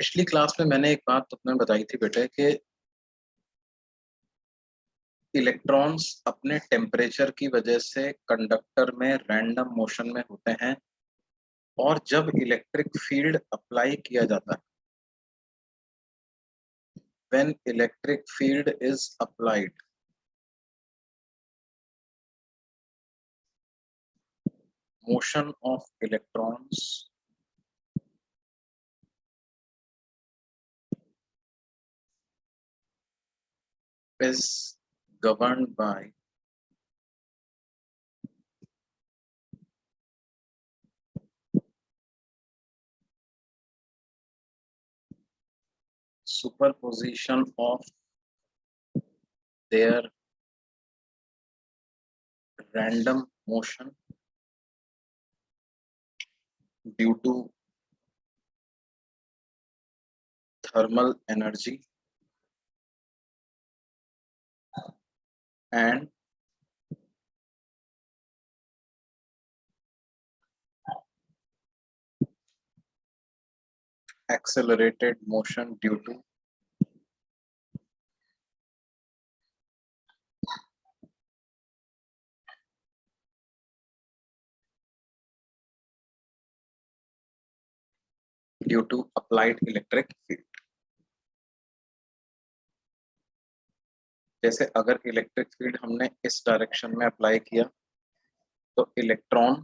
पिछली क्लास में मैंने एक बात तुमने बताई थी बेटे कि इलेक्ट्रॉन्स अपने टेम्परेचर की वजह से कंडक्टर में रैंडम मोशन में होते हैं और जब इलेक्ट्रिक फील्ड अप्लाई किया जाता है, when electric field is applied, motion of electrons is governed by superposition of their random motion due to thermal energy and accelerated motion due to applied electric field। जैसे अगर electric field हमने इस direction में apply किया तो electron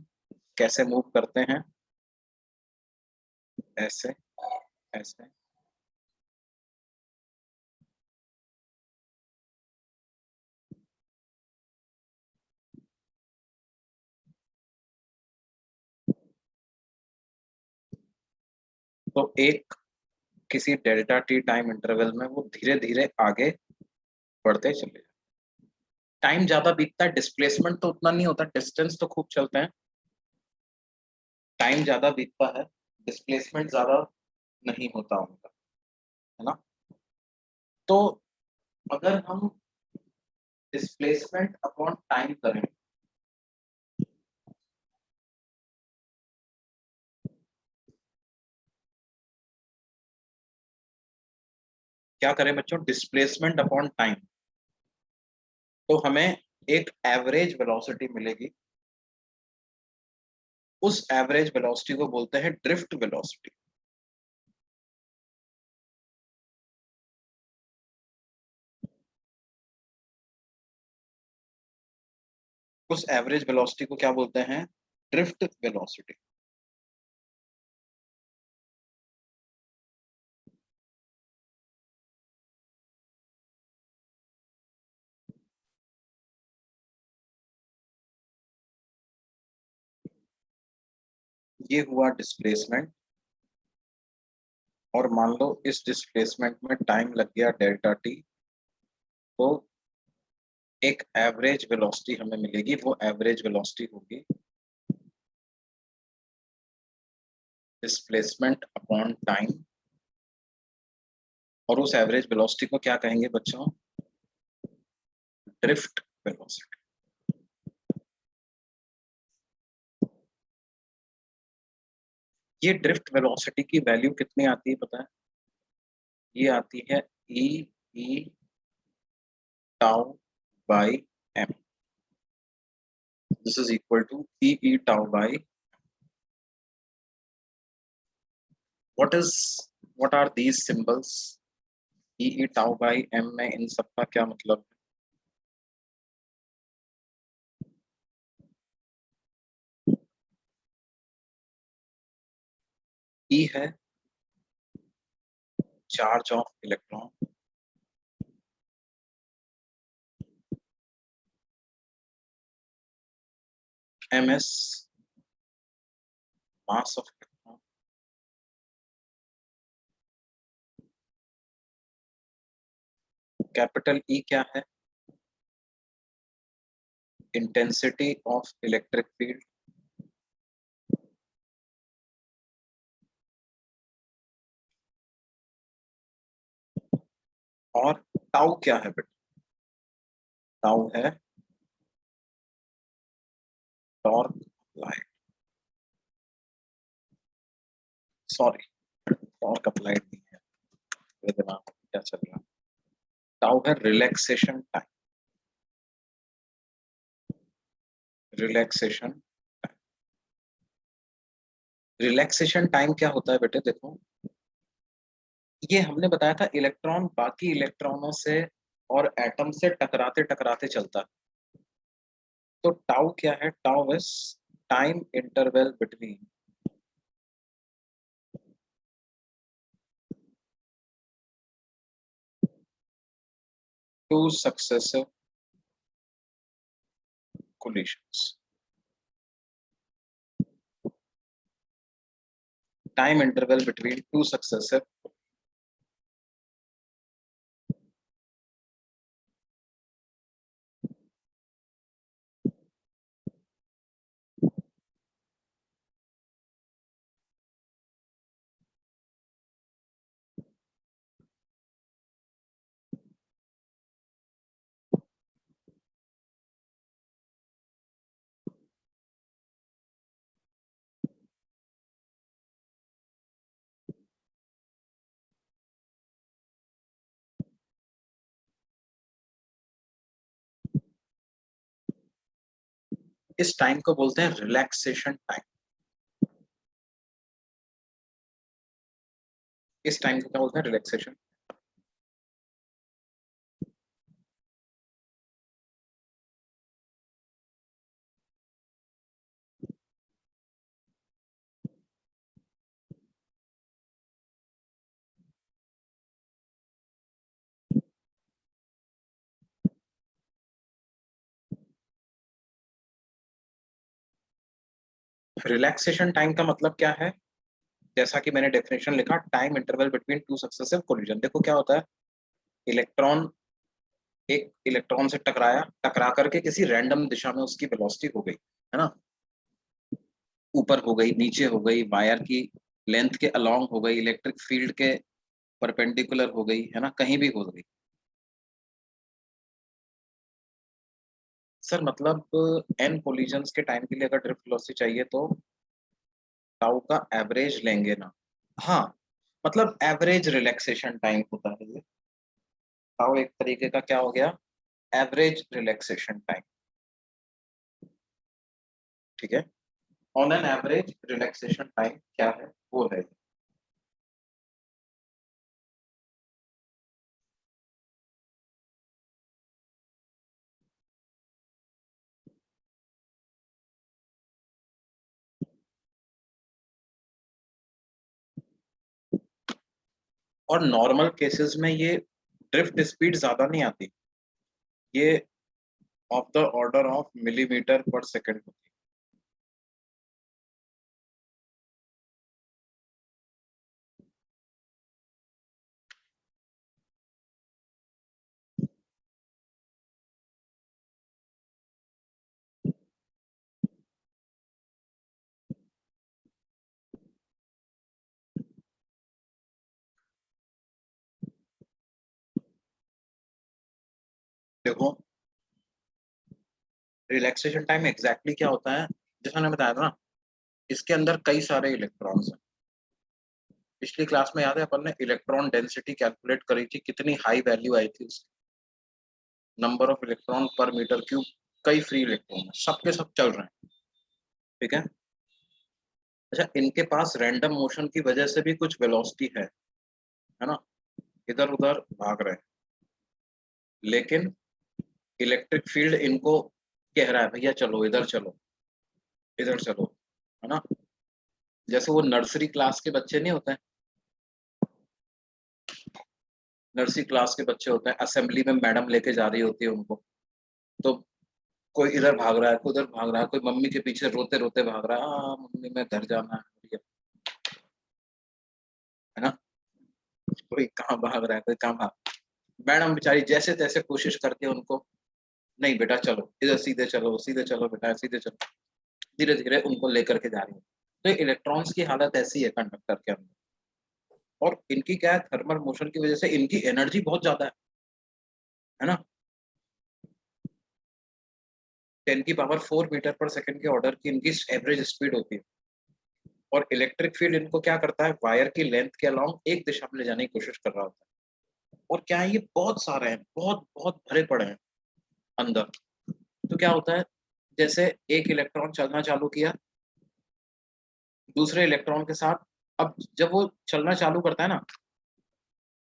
कैसे move करते हैं, ऐसे ऐसे, तो एक किसी डेल्टा टी टाइम इंटरवल में वो धीरे धीरे आगे बढ़ते चले। टाइम ज्यादा बीतता है, डिस्प्लेसमेंट तो उतना नहीं होता, डिस्टेंस तो खूब चलते हैं, टाइम ज्यादा बीतता है, डिस्प्लेसमेंट ज्यादा नहीं होता उनका, है ना। तो अगर हम डिस्प्लेसमेंट अपॉन टाइम करें क्या करें बच्चों, डिस्प्लेसमेंट अपॉन टाइम, तो हमें एक एवरेज वेलोसिटी मिलेगी। उस एवरेज वेलोसिटी को बोलते हैं ड्रिफ्ट वेलोसिटी। उस एवरेज वेलोसिटी को क्या बोलते हैं, ड्रिफ्ट वेलोसिटी। ये हुआ डिस्प्लेसमेंट, और मान लो इस डिस्प्लेसमेंट में टाइम लग गया डेल्टा टी, तो एक एवरेज वेलोसिटी हमें मिलेगी। वो एवरेज वेलोसिटी होगी डिस्प्लेसमेंट अपॉन टाइम, और उस एवरेज वेलोसिटी को क्या कहेंगे बच्चों, ड्रिफ्ट वेलोसिटी। ये ड्रिफ्ट वेलोसिटी की वैल्यू कितनी आती है पता है, ये आती है e tau by m. This is equal to e tau by, what are these symbols, e tau by m में इन सब का क्या मतलब है। ई है charge of electron, m is mass of electron, capital E क्या है, इंटेंसिटी ऑफ इलेक्ट्रिक फील्ड, और टाउ क्या है बेटा, टाउ है torque applied, sorry torque applied नहीं है, मेरे दिमाग में क्या चल रहा है। टाउ है relaxation time. Relaxation relaxation time क्या होता है बेटे, देखो ये हमने बताया था, इलेक्ट्रॉन बाकी इलेक्ट्रॉनों से और एटम से टकराते टकराते चलता है। तो टाउ क्या है? Tau is time interval between two successive collisions. Time interval between two successive इस टाइम को बोलते हैं रिलैक्सेशन टाइम। इस टाइम को क्या बोलते हैं? रिलैक्सेशन। रिलैक्सेशन टाइम का मतलब क्या है? जैसा कि मैंने डेफिनेशन लिखा, time interval between two successive collision. देखो क्या होता है, इलेक्ट्रॉन एक इलेक्ट्रॉन से टकराया, टकरा करके किसी रैंडम दिशा में उसकी वेलोसिटी हो गई, है ना, ऊपर हो गई, नीचे हो गई, वायर की लेंथ के अलोंग हो गई, इलेक्ट्रिक फील्ड के परपेंडिकुलर हो गई, है ना, कहीं भी हो गई। सर मतलब एन कोलिजन्स के टाइम के लिए अगर ड्रिफ्ट वेलोसिटी चाहिए तो टाउ का एवरेज लेंगे ना। हाँ, मतलब एवरेज रिलैक्सेशन टाइम होता है ये। टाउ एक तरीके का क्या हो गया? Average relaxation time. ठीक है, on an average relaxation time क्या है, वो है। और नॉर्मल केसेस में ये ड्रिफ्ट स्पीड ज्यादा नहीं आती, ये of the order of millimetre पर सेकंड होती है। देखो रिलैक्सेशन टाइम एग्जैक्टली क्या होता है, जैसा मैंने बताया था ना, इसके अंदर कई सारे इलेक्ट्रॉन्स हैं। पिछली क्लास में याद है अपन ने इलेक्ट्रॉन डेंसिटी कैलकुलेट करी थी, कितनी हाई वैल्यू आई थी उसकी, नंबर ऑफ इलेक्ट्रॉन पर मीटर क्यूब। कई फ्री इलेक्ट्रॉन है, सबके सब चल रहे हैं। ठीक है, अच्छा इनके पास रैंडम मोशन की वजह से भी कुछ वेलोसिटी है ना, इधर उधर भाग रहे हैं, लेकिन इलेक्ट्रिक फील्ड इनको कह रहा है भैया चलो इधर चलो, इधर चलो, है ना। जैसे वो नर्सरी क्लास के बच्चे नहीं होते हैं, नर्सरी क्लास के बच्चे होते हैं, असेंबली में मैडम लेके जा रही होती है उनको, तो कोई इधर भाग रहा है, कोई उधर भाग रहा है, कोई मम्मी के पीछे रोते रोते भाग रहा है, मम्मी मैं घर जाना है, है ना। कोई कहाँ भाग रहा है, कोई कहाँ भाग, मैडम बेचारी जैसे तैसे कोशिश करके उनको, नहीं बेटा चलो इधर, सीधे चलो बेटा, सीधे चलो, धीरे धीरे उनको लेकर के जा रही है। तो इलेक्ट्रॉन्स की हालत ऐसी है कंडक्टर के अंदर, और इनकी क्या है, थर्मल मोशन की वजह से इनकी एनर्जी बहुत ज्यादा है ना, 10⁴मीटर पर सेकंड के ऑर्डर की इनकी एवरेज स्पीड होती है। और इलेक्ट्रिक फील्ड इनको क्या करता है, वायर की लेंथ के अलोंग एक दिशा में ले जाने की कोशिश कर रहा होता है। और क्या है, ये बहुत सारे हैं, बहुत बहुत भरे पड़े हैं अंदर। तो क्या होता है, जैसे एक इलेक्ट्रॉन चलना चालू किया दूसरे इलेक्ट्रॉन के साथ, अब जब वो चलना चालू करता है ना,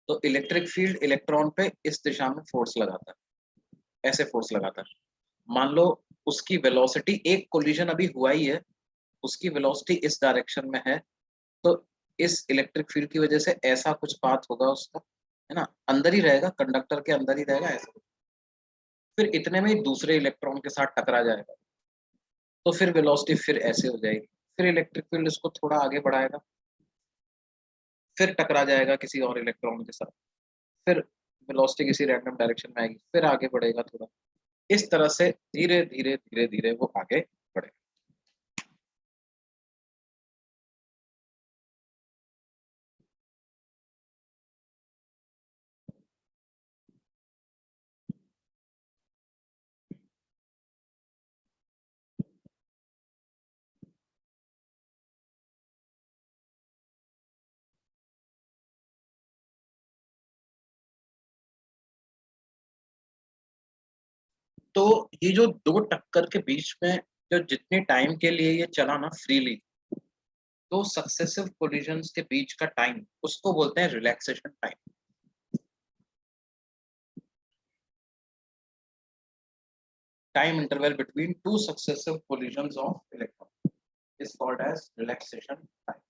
तो इलेक्ट्रिक फील्ड इलेक्ट्रॉन पे इस दिशा में फोर्स लगाता है, ऐसे फोर्स लगाता है। मान लो उसकी वेलोसिटी, एक कोलिजन अभी हुआ ही है, उसकी वेलोसिटी इस डायरेक्शन में है, तो इस इलेक्ट्रिक फील्ड की वजह से ऐसा कुछ पाथ होगा उसका, है ना, अंदर ही रहेगा, कंडक्टर के अंदर ही रहेगा ऐसा। फिर इतने में ही दूसरे इलेक्ट्रॉन के साथ टकरा जाएगा, तो फिर वेलोसिटी फिर ऐसे हो जाएगी, फिर इलेक्ट्रिक फील्ड इसको थोड़ा आगे बढ़ाएगा, फिर टकरा जाएगा किसी और इलेक्ट्रॉन के साथ, फिर वेलोसिटी किसी रैंडम डायरेक्शन में आएगी, फिर आगे बढ़ेगा थोड़ा, इस तरह से धीरे धीरे धीरे धीरे वो आगे बढ़ेगा। तो ये जो दो टक्कर के बीच में जो जितने टाइम के लिए ये चला ना फ्रीली, तो सक्सेसिव कोलिजन्स के बीच का टाइम उसको बोलते हैं relaxation time. Time interval between two successive collisions of electron is called as relaxation time.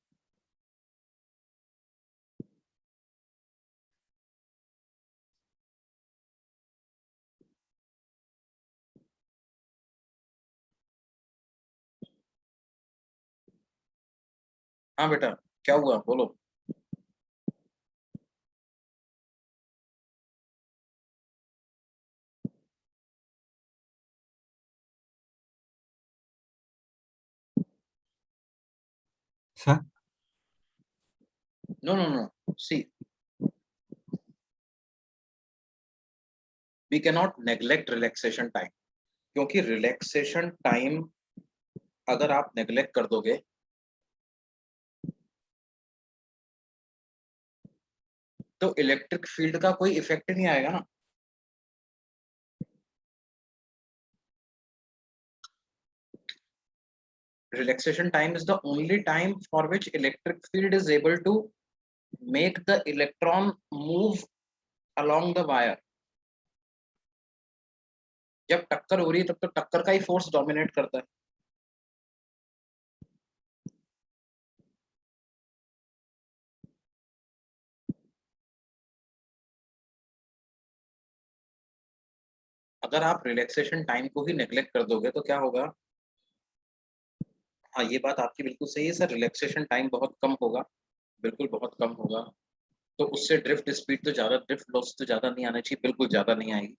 हाँ बेटा, क्या हुआ बोलो। Sir no no no, see, we can not neglect relaxation time, क्योंकि रिलैक्सेशन टाइम अगर आप नेग्लेक्ट कर दोगे तो इलेक्ट्रिक फील्ड का कोई इफेक्ट नहीं आएगा ना। Relaxation time is the only time for which electric field is able to make the electron move along the wire। जब टक्कर हो रही है तब तो टक्कर का ही फोर्स डोमिनेट करता है। अगर आप रिलैक्सेशन टाइम को ही नेग्लेक्ट कर दोगे तो क्या होगा। हाँ, ये बात आपकी बिल्कुल सही है सर, रिलैक्सेशन टाइम बहुत कम होगा, बिल्कुल बहुत कम होगा। तो उससे ड्रिफ्ट स्पीड तो ज्यादा, ड्रिफ्ट लॉस तो ज्यादा नहीं आना चाहिए, बिल्कुल ज्यादा नहीं आएगी,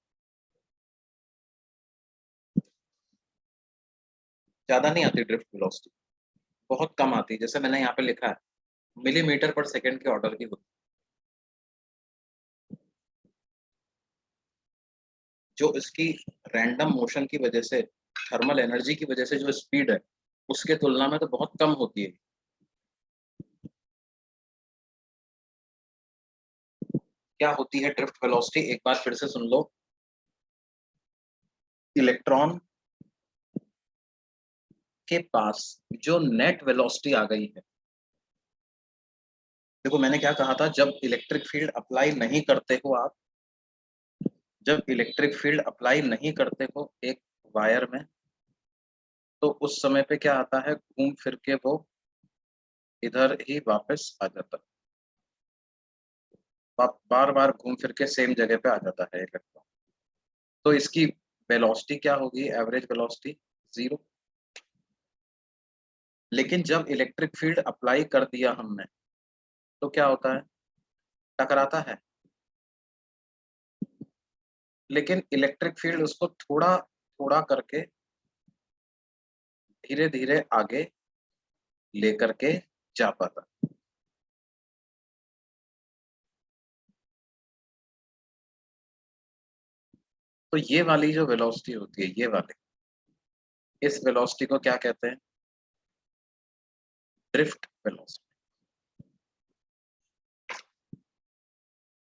ज्यादा नहीं आती ड्रिफ्ट वेलोसिटी, बहुत कम आती है, जैसे मैंने यहाँ पे लिखा है मिलीमीटर पर सेकंड के ऑर्डर की होती है। जो इसकी रैंडम मोशन की वजह से, थर्मल एनर्जी की वजह से जो स्पीड है, उसके तुलना में तो बहुत कम होती है। क्या होती है ड्रिफ्ट वेलोसिटी, एक बार फिर से सुन लो। इलेक्ट्रॉन के पास जो नेट वेलोसिटी आ गई है, देखो मैंने क्या कहा था, जब इलेक्ट्रिक फील्ड अप्लाई नहीं करते हो आप, जब इलेक्ट्रिक फील्ड अप्लाई नहीं करते हो एक वायर में, तो उस समय पे क्या आता है, घूम फिर के वो इधर ही वापस आ जाता है, बार बार घूम फिर के सेम जगह पे आ जाता है इलेक्ट्रॉन। तो इसकी वेलोसिटी क्या होगी, एवरेज वेलोसिटी जीरो। लेकिन जब इलेक्ट्रिक फील्ड अप्लाई कर दिया हमने, तो क्या होता है, टकराता है, लेकिन इलेक्ट्रिक फील्ड उसको थोड़ा थोड़ा करके धीरे धीरे आगे लेकर के जा पाता। तो ये वाली जो वेलोसिटी होती है, ये वाली, इस वेलोसिटी को क्या कहते हैं, ड्रिफ्ट वेलोसिटी,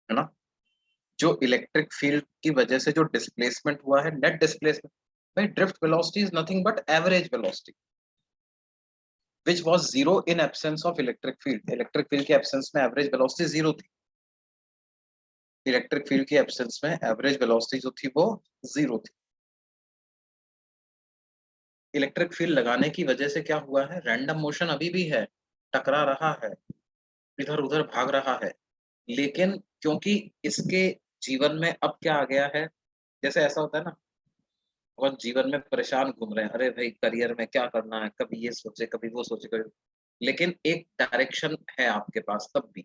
है ना। जो इलेक्ट्रिक फील्ड की वजह से जो डिस्प्लेसमेंट हुआ है, नेट डिस्प्लेसमेंट, भाई drift velocity is nothing but average velocity which was zero in absence of electric field. Electric field के एब्सेंस में एवरेज वेलोसिटी जीरो थी। इलेक्ट्रिक फील्ड के एब्सेंस में एवरेज वेलोसिटी जो थी वो जीरो थी। इलेक्ट्रिक फील्ड लगाने की वजह से क्या हुआ है, रैंडम मोशन अभी भी है, टकरा रहा है, इधर उधर भाग रहा है, लेकिन क्योंकि इसके जीवन में अब क्या आ गया है, जैसे ऐसा होता है ना, और जीवन में परेशान घूम रहे हैं, अरे भाई करियर में क्या करना है, कभी ये सोचे कभी वो सोचे कभी, लेकिन एक डायरेक्शन है आपके पास तब भी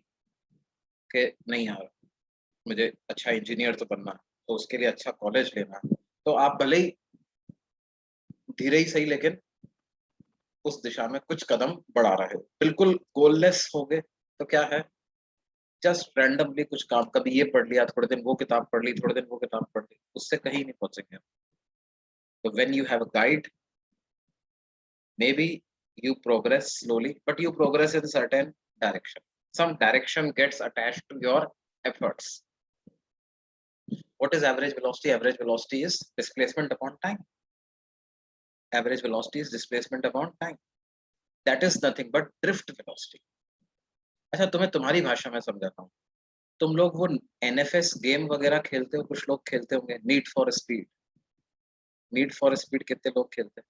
कि नहीं यार मुझे अच्छा इंजीनियर तो बनना है, तो उसके लिए अच्छा कॉलेज लेना है, तो आप भले ही धीरे ही सही लेकिन उस दिशा में कुछ कदम बढ़ा रहे हो। बिल्कुल गोललेस हो गए तो क्या है, जस्ट रैंडमली कुछ काम, कभी ये पढ़ लिया, थोड़े दिन वो किताब पढ़ ली, थोड़े दिन वो किताब पढ़ ली, उससे कहीं नहीं पहुंचेंगे। तो when you have a guide, maybe you progress slowly but you progress in certain direction, some direction gets attached to your efforts. What is average velocity? Average velocity is displacement upon time. Average velocity is displacement upon time. That is nothing but drift velocity. अच्छा तुम्हें तुम्हारी भाषा में समझाता हूँ, तुम लोग वो एनएफएस गेम वगैरह खेलते हो, कुछ लोग खेलते होंगे, need for speed. Need for speed कितने लोग खेलते हैं?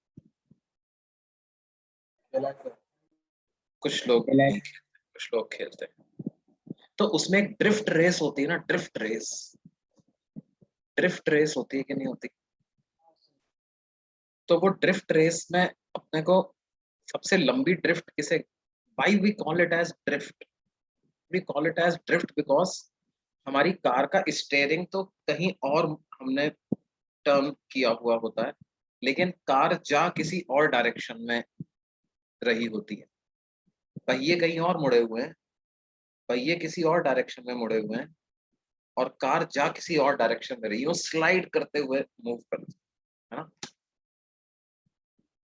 कुछ लोग नहीं खेलते, कुछ लोग खेलते हैं। तो उसमें एक ड्रिफ्ट रेस होती है ना, ड्रिफ्ट रेस, ड्रिफ्ट रेस होती है कि नहीं होती? तो वो ड्रिफ्ट रेस में अपने को सबसे लंबी ड्रिफ्ट किसे, why we call it as drift? We call it as drift because हमारी कार का स्टीयरिंग तो कहीं और हमने टर्न किया हुआ होता है, लेकिन कार जा किसी और डायरेक्शन में रही होती है, पहिए कहीं और मुड़े हुए हैं, पहिए किसी और डायरेक्शन में मुड़े हुए हैं, और कार जा किसी और डायरेक्शन में रही है, वो स्लाइड करते हुए मूव कर, है ना,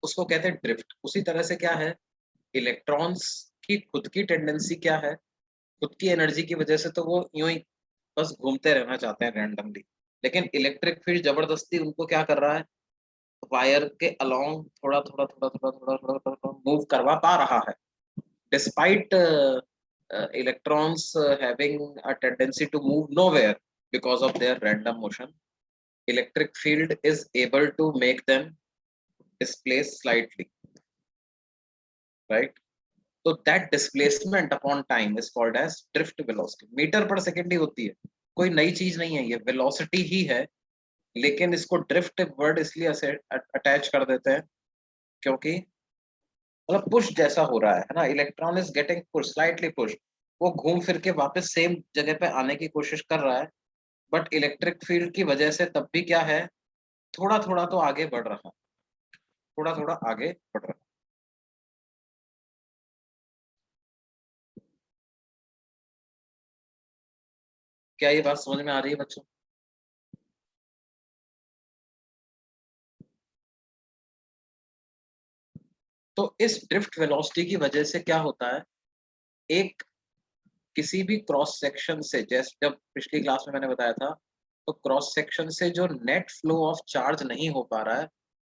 उसको कहते हैं ड्रिफ्ट। उसी तरह से क्या है, इलेक्ट्रॉन्स की खुद की टेंडेंसी क्या है, खुद की एनर्जी की वजह से तो वो यूं ही बस घूमते रहना चाहते हैं रैंडमली, लेकिन इलेक्ट्रिक फील्ड जबरदस्ती उनको क्या कर रहा है, वायर के अलोंग थोड़ा थोड़ा थोड़ा थोड़ा थोड़ा थोड़ा थोड़ा मूव करवा पा रहा है, despite electrons having a tendency to move nowhere because of their random motion. Electric field is able to make them displace slightly, right? So that displacement upon time is called as drift velocity. Metre पर second ही होती है, कोई नई चीज नहीं है, ये वेलोसिटी ही है, लेकिन इसको ड्रिफ्ट वर्ड इसलिए अटैच कर देते हैं क्योंकि मतलब पुश जैसा हो रहा है ना, electron is getting push, slightly push, वो घूम फिर के वापस सेम जगह पे आने की कोशिश कर रहा है, बट इलेक्ट्रिक फील्ड की वजह से तब भी क्या है, थोड़ा थोड़ा तो आगे बढ़ रहा है, थोड़ा थोड़ा आगे बढ़ रहा है। क्या ये बात समझ में आ रही है बच्चों? तो इस ड्रिफ्ट वेलोसिटी की वजह से क्या होता है, एक किसी भी क्रॉस सेक्शन से, जैसे जब पिछली क्लास में मैंने बताया था, तो क्रॉस सेक्शन से जो नेट फ्लो ऑफ चार्ज नहीं हो पा रहा है,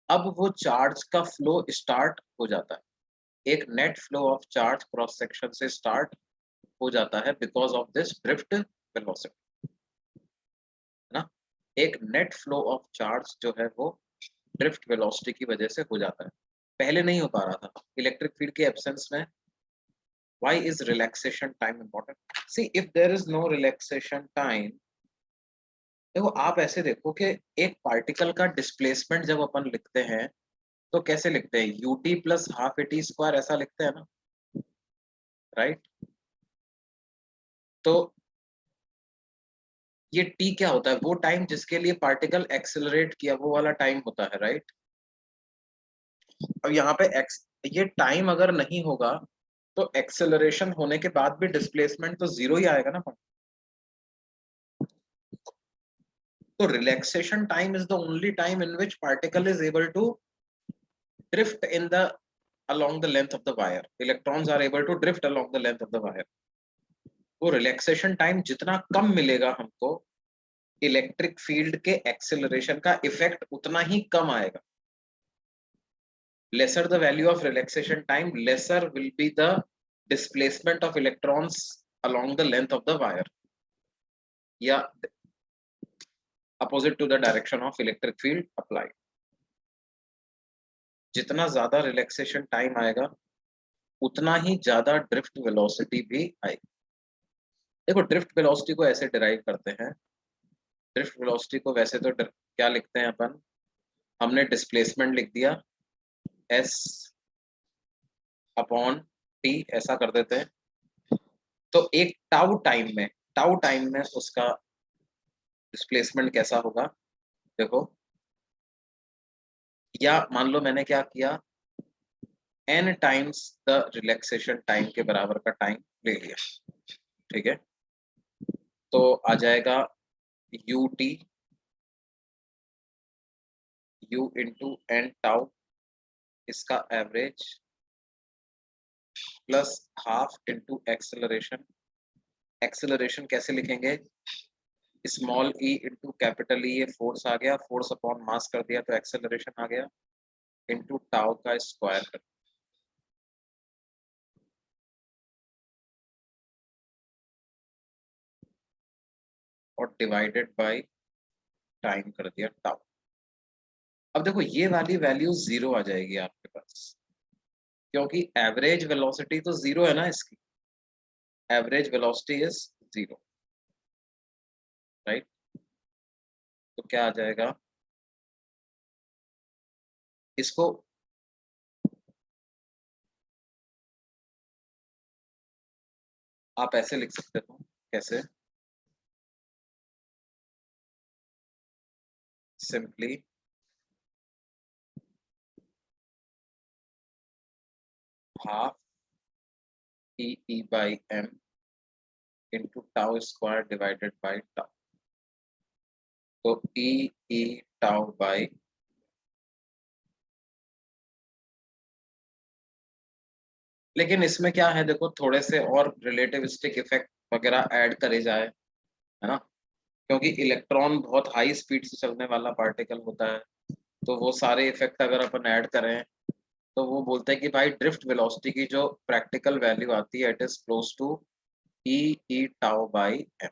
अब वो चार्ज का फ्लो स्टार्ट हो जाता है, एक net flow of charge cross section से स्टार्ट हो जाता है because of this drift velocity, है ना, एक नेट फ्लो ऑफ चार्ज जो है वो ड्रिफ्ट वेलोसिटी की वजह से हो जाता है, पहले नहीं हो पा रहा था इलेक्ट्रिक फील्ड के एब्सेंस में। why is relaxation time important? See, if there is no relaxation time, देखो आप ऐसे देखो कि एक पार्टिकल का डिस्प्लेसमेंट जब अपन लिखते हैं तो कैसे लिखते हैं, ut plus half A T square, ऐसा लिखते हैं ना, राइट? तो ये t क्या होता है, वो टाइम जिसके लिए पार्टिकल एक्सेलरेट किया, वो वाला टाइम होता है, राइट? अब यहाँ पे x, ये टाइम अगर नहीं होगा तो एक्सेलरेशन होने के बाद भी डिस्प्लेसमेंट तो जीरो ही आएगा ना। तो relaxation time is the only time in which particle is able to drift in the along the length of the wire. Electrons are able to drift along the length of the wire. वो relaxation time जितना कम मिलेगा हमको, electric field के acceleration का effect उतना ही कम आएगा. Lesser the value of relaxation time, lesser will be the displacement of electrons along the length of the wire, या opposite to the direction of electric field applied. जितना ज्यादा relaxation time आएगा उतना ही ज्यादा drift velocity भी आएगी. देखो drift velocity को ऐसे डिराइव करते हैं. ड्रिफ्ट वेलोसिटी को वैसे तो क्या लिखते हैं अपन, हमने डिस्प्लेसमेंट लिख दिया s अपॉन t, ऐसा कर देते हैं. तो एक टाउ टाइम में उसका डिस्प्लेसमेंट कैसा होगा देखो, या मान लो मैंने क्या किया, n times the relaxation time के बराबर का टाइम ले लिया. ठीक है, तो आ जाएगा ut u into n tau, इसका average plus half into acceleration. Acceleration कैसे लिखेंगे, small e into capital e, ये फोर्स आ गया, फोर्स अपॉन मास कर दिया तो एक्सेलरेशन आ गया, इंटू टाउ का स्क्वायर कर, और डिवाइडेड बाय टाइम कर दिया टाउ. अब देखो ये वाली वैल्यू जीरो आ जाएगी आपके पास, क्योंकि एवरेज वेलोसिटी तो जीरो है ना इसकी. Average velocity is zero, right. तो क्या आ जाएगा, इसको आप ऐसे लिख सकते हो, कैसे, simply half e by m into tau square divided by tau. तो e टाउ बाई, लेकिन इसमें क्या है देखो, थोड़े से और रिलेटिविस्टिक इफेक्ट वगैरह ऐड करे जाए, है ना, क्योंकि इलेक्ट्रॉन बहुत हाई स्पीड से चलने वाला पार्टिकल होता है. तो वो सारे इफेक्ट अगर अपन ऐड करें तो वो बोलते हैं कि भाई ड्रिफ्ट वेलोसिटी की जो प्रैक्टिकल वैल्यू आती है it is close to e tau by m.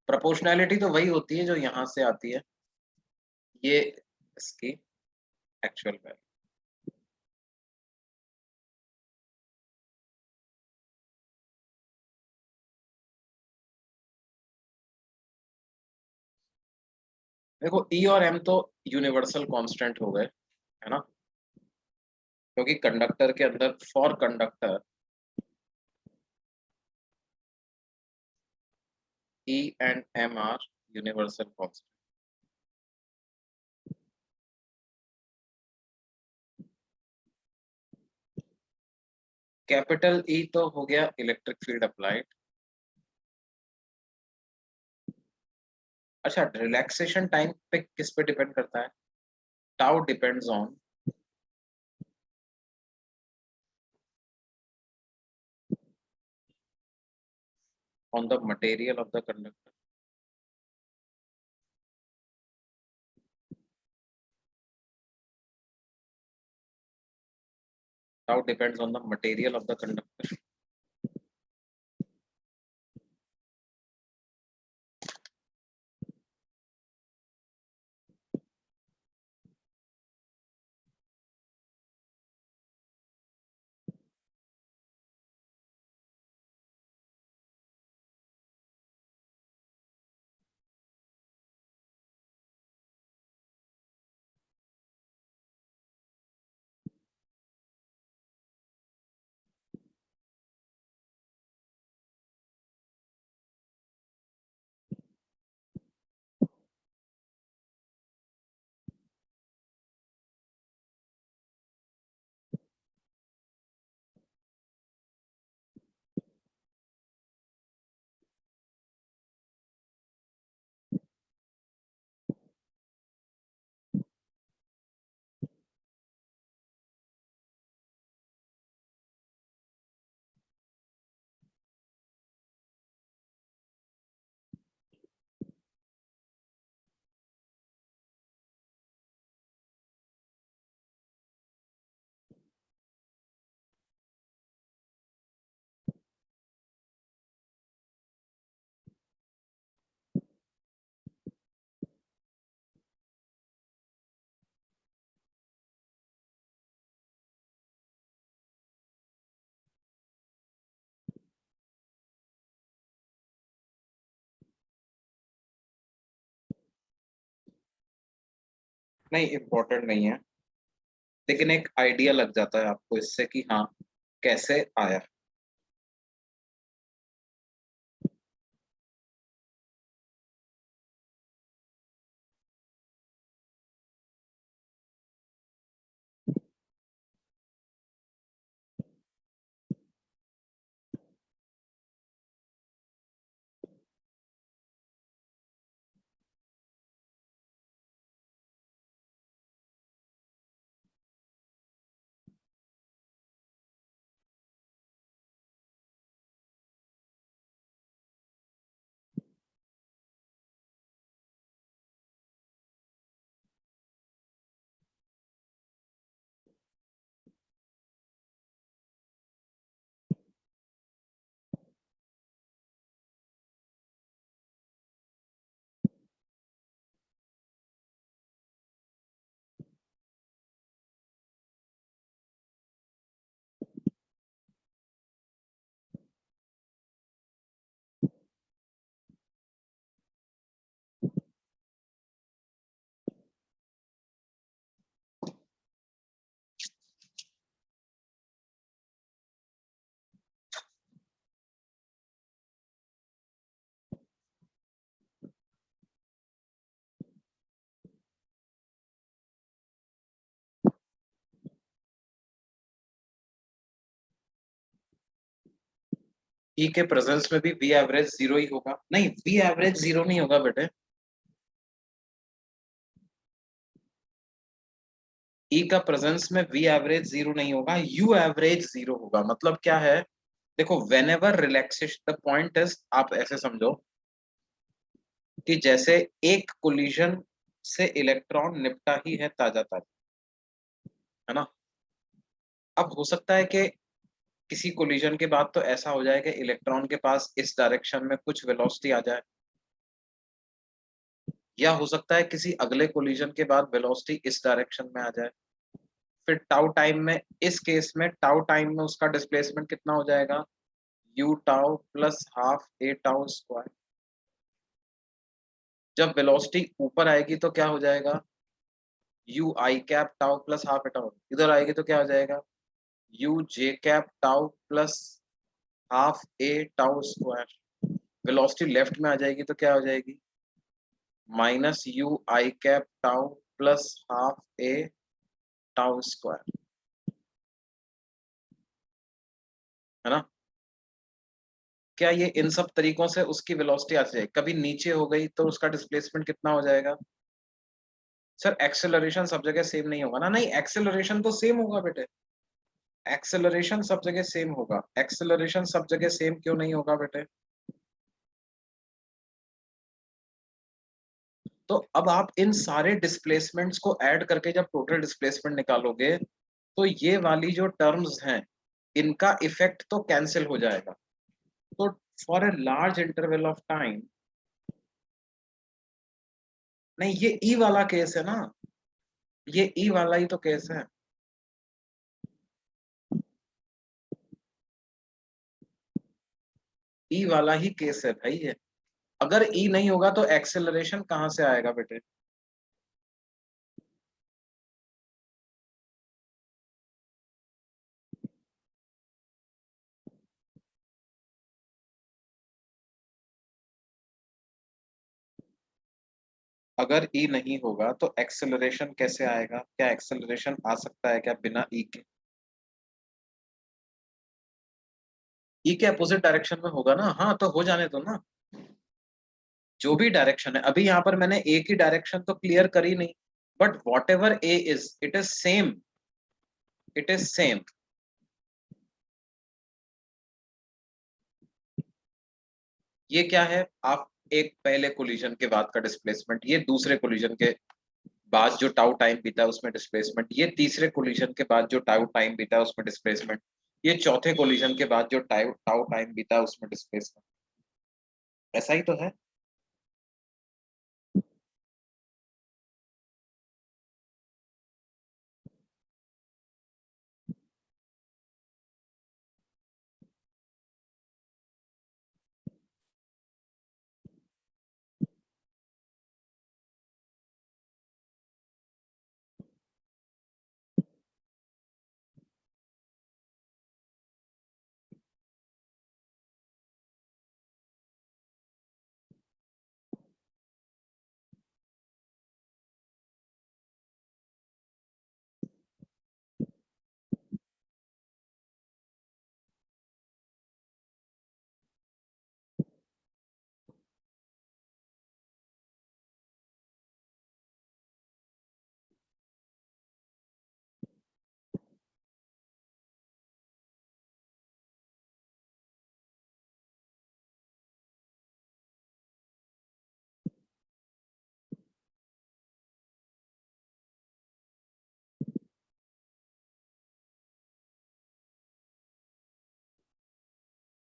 Proportionality तो वही होती है जो यहाँ से आती है, ये इसकी एक्चुअल वैल्यू. देखो ई और एम तो यूनिवर्सल कांस्टेंट हो गए, है ना, क्योंकि कंडक्टर के अंदर, for conductor e and m are universal constant. Capital E तो हो गया इलेक्ट्रिक फील्ड अप्लाइड. अच्छा, रिलैक्सेशन टाइम पे किस पे डिपेंड करता है, tau depends on the material of the conductor. Tau depends on the material of the conductor. नहीं, इम्पोर्टेंट नहीं है, लेकिन एक आइडिया लग जाता है आपको इससे कि हाँ कैसे आया। ई के प्रेजेंस में भी वी एवरेज जीरो ही होगा? नहीं, वी एवरेज जीरो नहीं होगा बेटे। ई का प्रेजेंस में वी एवरेज जीरो नहीं होगा, यू एवरेज जीरो होगा। मतलब क्या है, देखो when ever relaxation, the point is, आप ऐसे समझो कि जैसे एक कोलिजन से इलेक्ट्रॉन निपटा ही है ताजा ताजा, है ना। अब हो सकता है कि किसी कोलिजन के बाद तो ऐसा हो जाए कि इलेक्ट्रॉन के पास इस डायरेक्शन में कुछ वेलोसिटी आ जाए, या हो सकता है किसी अगले कोलिजन के बाद वेलोसिटी इस डायरेक्शन में आ जाए। फिर टाउ टाइम में, इस केस में टाउ टाइम में उसका डिस्प्लेसमेंट कितना हो जाएगा, you tau plus half a tau square. जब वेलोसिटी ऊपर आएगी तो क्या हो जाएगा, you I cap tau plus half a tau. इधर आएगी तो क्या हो जाएगा, you J cap tau plus half a tau square. Velocity left में आ जाएगी तो क्या हो जाएगी, minus you I cap tau plus half a tau square, है ना। क्या ये इन सब तरीकों से उसकी वेलोसिटी आ जाएगी? कभी नीचे हो गई तो उसका डिस्प्लेसमेंट कितना हो जाएगा? सर एक्सेलरेशन सब जगह सेम नहीं होगा ना। नहीं, एक्सेलरेशन तो सेम होगा बेटे, एक्सेलरेशन सब जगह सेम होगा। एक्सेलरेशन सब जगह सेम क्यों नहीं होगा बेटे? तो अब आप इन सारे डिस्प्लेसमेंट्स को ऐड करके जब टोटल डिस्प्लेसमेंट निकालोगे तो ये वाली जो टर्म्स हैं इनका इफेक्ट तो कैंसिल हो जाएगा। तो for a large interval of time, नहीं ये ई वाला केस है ना, ये ई वाला ही तो केस है। ई वाला ही केस है भाई ये। अगर ई नहीं होगा तो एक्सेलरेशन कहाँ से आएगा बेटे? अगर ई नहीं होगा तो एक्सेलरेशन कैसे आएगा? क्या एक्सेलरेशन आ सकता है क्या बिना ई के? ई के अपोजिट डायरेक्शन में होगा ना। हाँ तो हो जाने दो ना, जो भी डायरेक्शन है। अभी यहाँ पर मैंने ए की डायरेक्शन तो क्लियर करी नहीं, but what ever A is, it is same, it is same. ये क्या है, आप एक पहले कोलिजन के बाद का डिस्प्लेसमेंट, ये दूसरे कोलिजन के बाद जो टाउ टाइम बीता है उसमें डिस्प्लेसमेंट, ये तीसरे कोलिजन के बाद जो टाउ टाइम बीता है उसमें डिस्प्लेसमेंट, ये चौथे कोलिजन के बाद जो टाउ टाउ टाइम बीता है उसमें डिस्प्लेसमेंट। ऐसा ही तो है।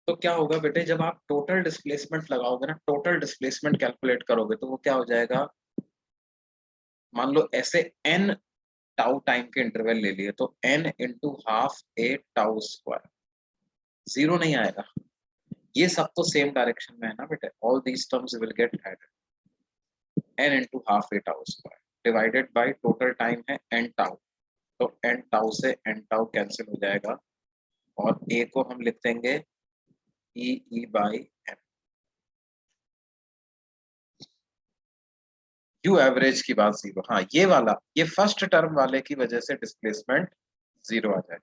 तो क्या होगा बेटे, जब आप टोटल डिस्प्लेसमेंट लगाओगे ना, टोटल डिस्प्लेसमेंट कैलकुलेट करोगे, तो वो क्या हो जाएगा, मान लो ऐसे n टाउ टाइम के इंटरवल ले लिए, तो n into half a tau square, zero नहीं आएगा। ये सब तो सेम डायरेक्शन में है ना बेटे, all these terms will get added, n into half a tau square divided by total time है n टाउ, तो n टाउ से n टाउ कैंसिल हो जाएगा, और a को हम लिख देंगे e by m। U average की बात जीरो, हाँ ये वाला, ये फर्स्ट टर्म वाले की वजह से डिस्प्लेसमेंट जीरो आ जाए,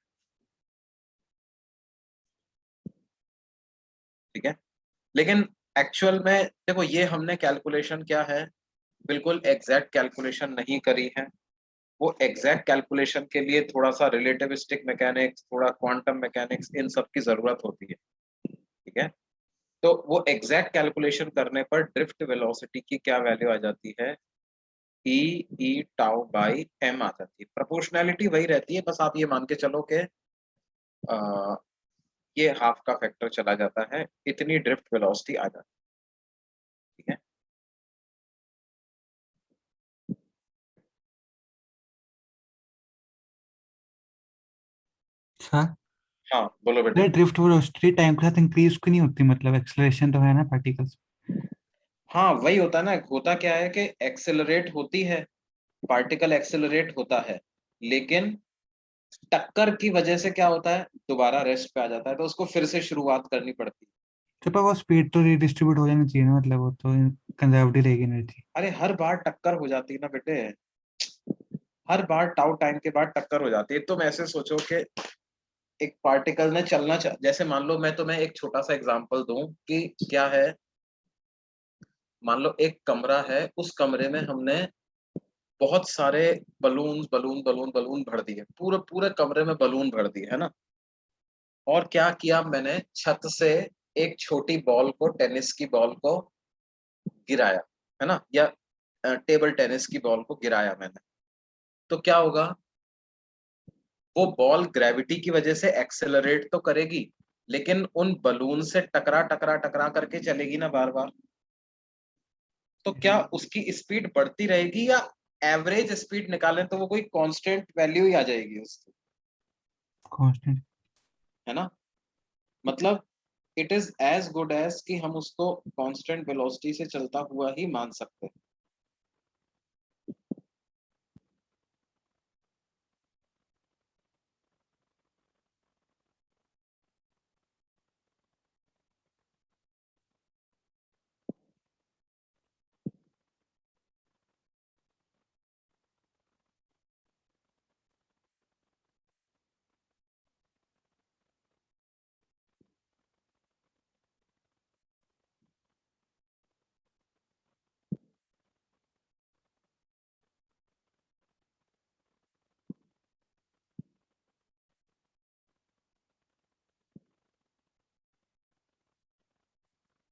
ठीक है। लेकिन एक्चुअल में देखो, ये हमने कैलकुलेशन क्या है, बिल्कुल एग्जैक्ट कैलकुलेशन नहीं करी है। वो एग्जैक्ट कैलकुलेशन के लिए थोड़ा सा रिलेटिविस्टिक मैकेनिक्स, थोड़ा क्वांटम मैकेनिक्स, इन सब की जरूरत होती है, ठीक है। तो वो एग्जैक्ट कैलकुलेशन करने पर ड्रिफ्ट वेलोसिटी की क्या वैल्यू आ जाती है, ई टाउ बाई एम आ जाती है। प्रोपोर्शनैलिटी वही रहती है, बस आप ये मान के चलो कि ये हाफ का फैक्टर चला जाता है, इतनी ड्रिफ्ट वेलोसिटी आ जाती है, ठीक है। अच्छा, हाँ बोलो बेटे। अरे ड्रिफ्ट वेलोसिटी टाइम के साथ इंक्रीज क्यों नहीं होती, मतलब एक्सेलरेशन तो है ना पार्टिकल्स। हाँ वही होता है ना, होता क्या है कि एक्सेलरेट होती है, पार्टिकल एक्सेलरेट होता है, लेकिन टक्कर की वजह से क्या होता है, दोबारा रेस्ट पे आ जाता है, तो उसको फिर से शुरुआत करनी पड़ती है। तो पर वो स्पीड तो रिडिस्ट्रीब्यूट हो जानी चाहिए ना, मतलब वो तो कंजर्वेटिव रहेगी एनर्जी। अरे हर बार टक्कर हो जाती है ना बेटे, हर बार टाउ टाइम के बाद टक्कर हो जाती है। तुम ऐसे सोचो कि एक पार्टिकल ने जैसे मान लो, मैं तुम्हें एक छोटा सा एग्जांपल दूं कि क्या है, मान लो एक कमरा है, उस कमरे में हमने बहुत सारे बलून बलून बलून बलून भर दिए, पूरे पूरे कमरे में बलून भर दिए, है ना। और क्या किया मैंने, छत से एक छोटी बॉल को, टेनिस की बॉल को गिराया, है ना, या टेबल टेनिस की बॉल को गिराया मैंने, तो क्या होगा, वो बॉल ग्रेविटी की वजह से एक्सेलरेट तो करेगी, लेकिन उन बलून से टकरा टकरा टकरा करके चलेगी ना बार बार। तो क्या उसकी स्पीड बढ़ती रहेगी, या एवरेज स्पीड निकालें तो वो कोई कांस्टेंट वैल्यू ही आ जाएगी उसकी, कांस्टेंट। है ना। मतलब it is as good as कि हम उसको कांस्टेंट वेलोसिटी से चलता हुआ ही मान सकते हैं।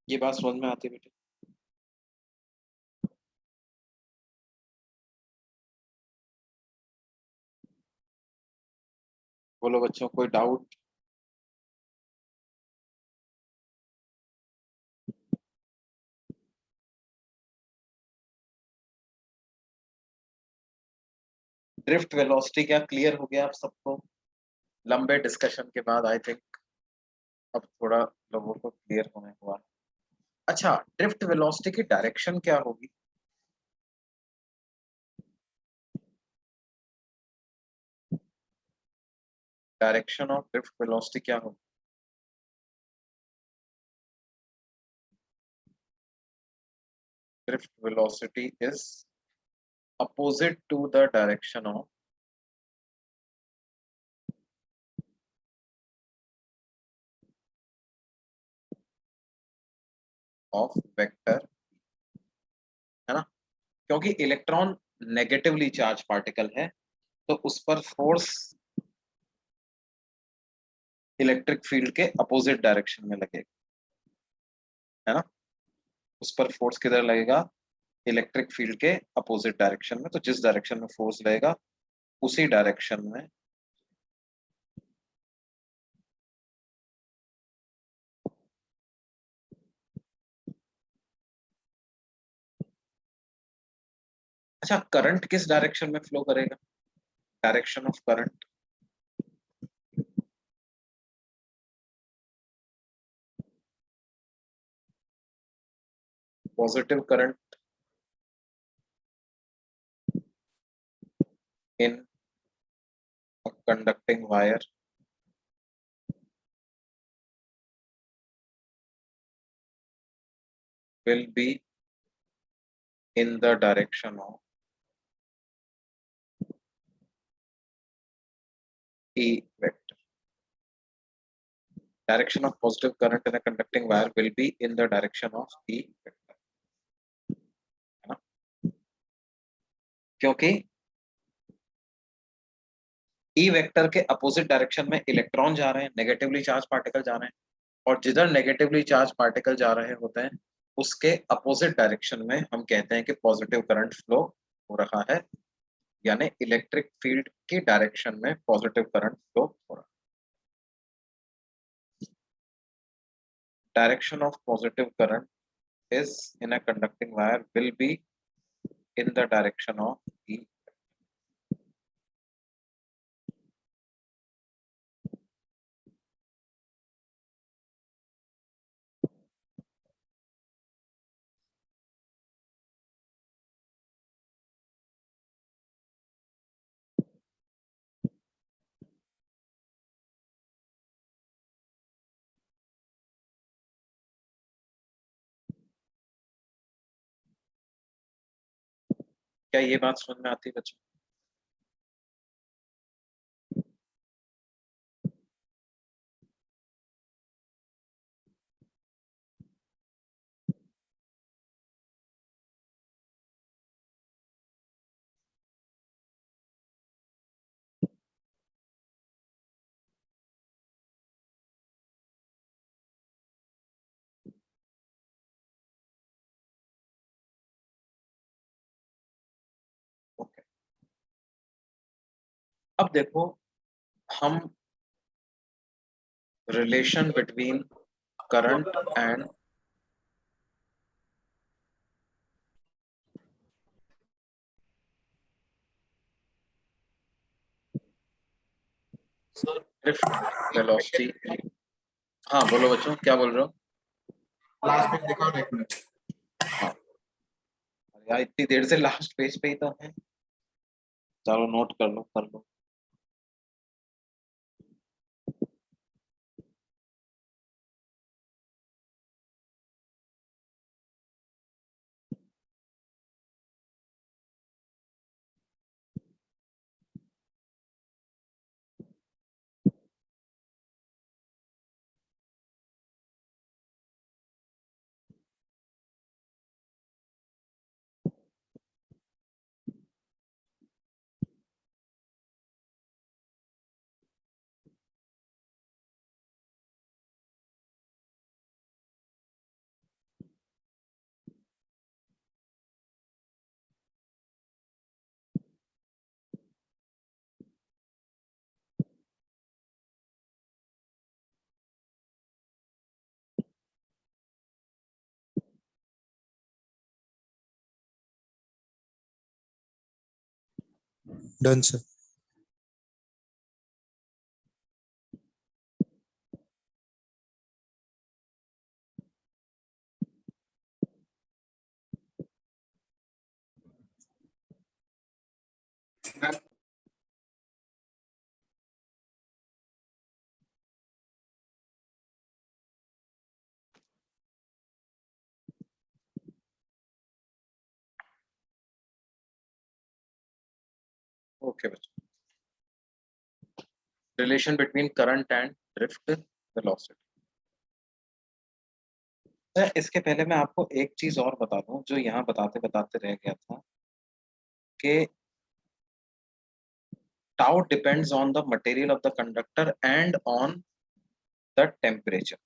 ये बात समझ में आती है बेटे। बोलो बच्चों, कोई डाउट। ड्रिफ्ट वेलोसिटी क्या क्लियर हो गया आप सबको, लंबे डिस्कशन के बाद आई थिंक अब थोड़ा लोगों को क्लियर होने हुआ। अच्छा, ड्रिफ्ट वेलोसिटी की डायरेक्शन क्या होगी, डायरेक्शन ऑफ ड्रिफ्ट वेलोसिटी क्या होगी। Drift velocity is opposite to the direction of vector, है ना। क्योंकि इलेक्ट्रॉन नेगेटिवली चार्ज पार्टिकल है, तो उस पर फोर्स इलेक्ट्रिक फील्ड के अपोजिट डायरेक्शन में लगेगा, है ना। उस पर फोर्स किधर लगेगा, इलेक्ट्रिक फील्ड के अपोजिट डायरेक्शन में, तो जिस डायरेक्शन में फोर्स लगेगा उसी डायरेक्शन में अच्छा, करंट किस डायरेक्शन में फ्लो करेगा? Direction of current, positive current in a conducting wire will be in the direction of E vector. Direction of positive current in a conducting wire will be in the direction of E vector. है ना? क्योंकि E vector के opposite direction में electron जा रहे हैं, negatively charge particle जा रहे हैं, और जिधर नेगेटिवली चार्ज पार्टिकल जा रहे होते हैं उसके अपोजिट डायरेक्शन में हम कहते हैं कि पॉजिटिव करंट फ्लो हो रहा है, यानी इलेक्ट्रिक फील्ड की डायरेक्शन में पॉजिटिव करंट फ्लो हो रहा है। Direction of positive current is in a conducting wire will be in the direction of E. क्या ये बात समझ में आती है बच्चों? ओके, अब देखो, हम relation between current and drift velocity. हाँ बोलो बच्चों, क्या बोल रहे हो? लास्ट पेज दिखाओ ना, एक मिनट। हाँ यार, इतनी देर से लास्ट पेज पे ही तो है। चलो नोट कर लो, कर लो। Done sir. ओके बच्चों, relation between current and drift velocity. इसके पहले मैं आपको एक चीज और बता दूं जो यहाँ बताते बताते रह गया था, कि tau depends on the material of the conductor and on the temperature.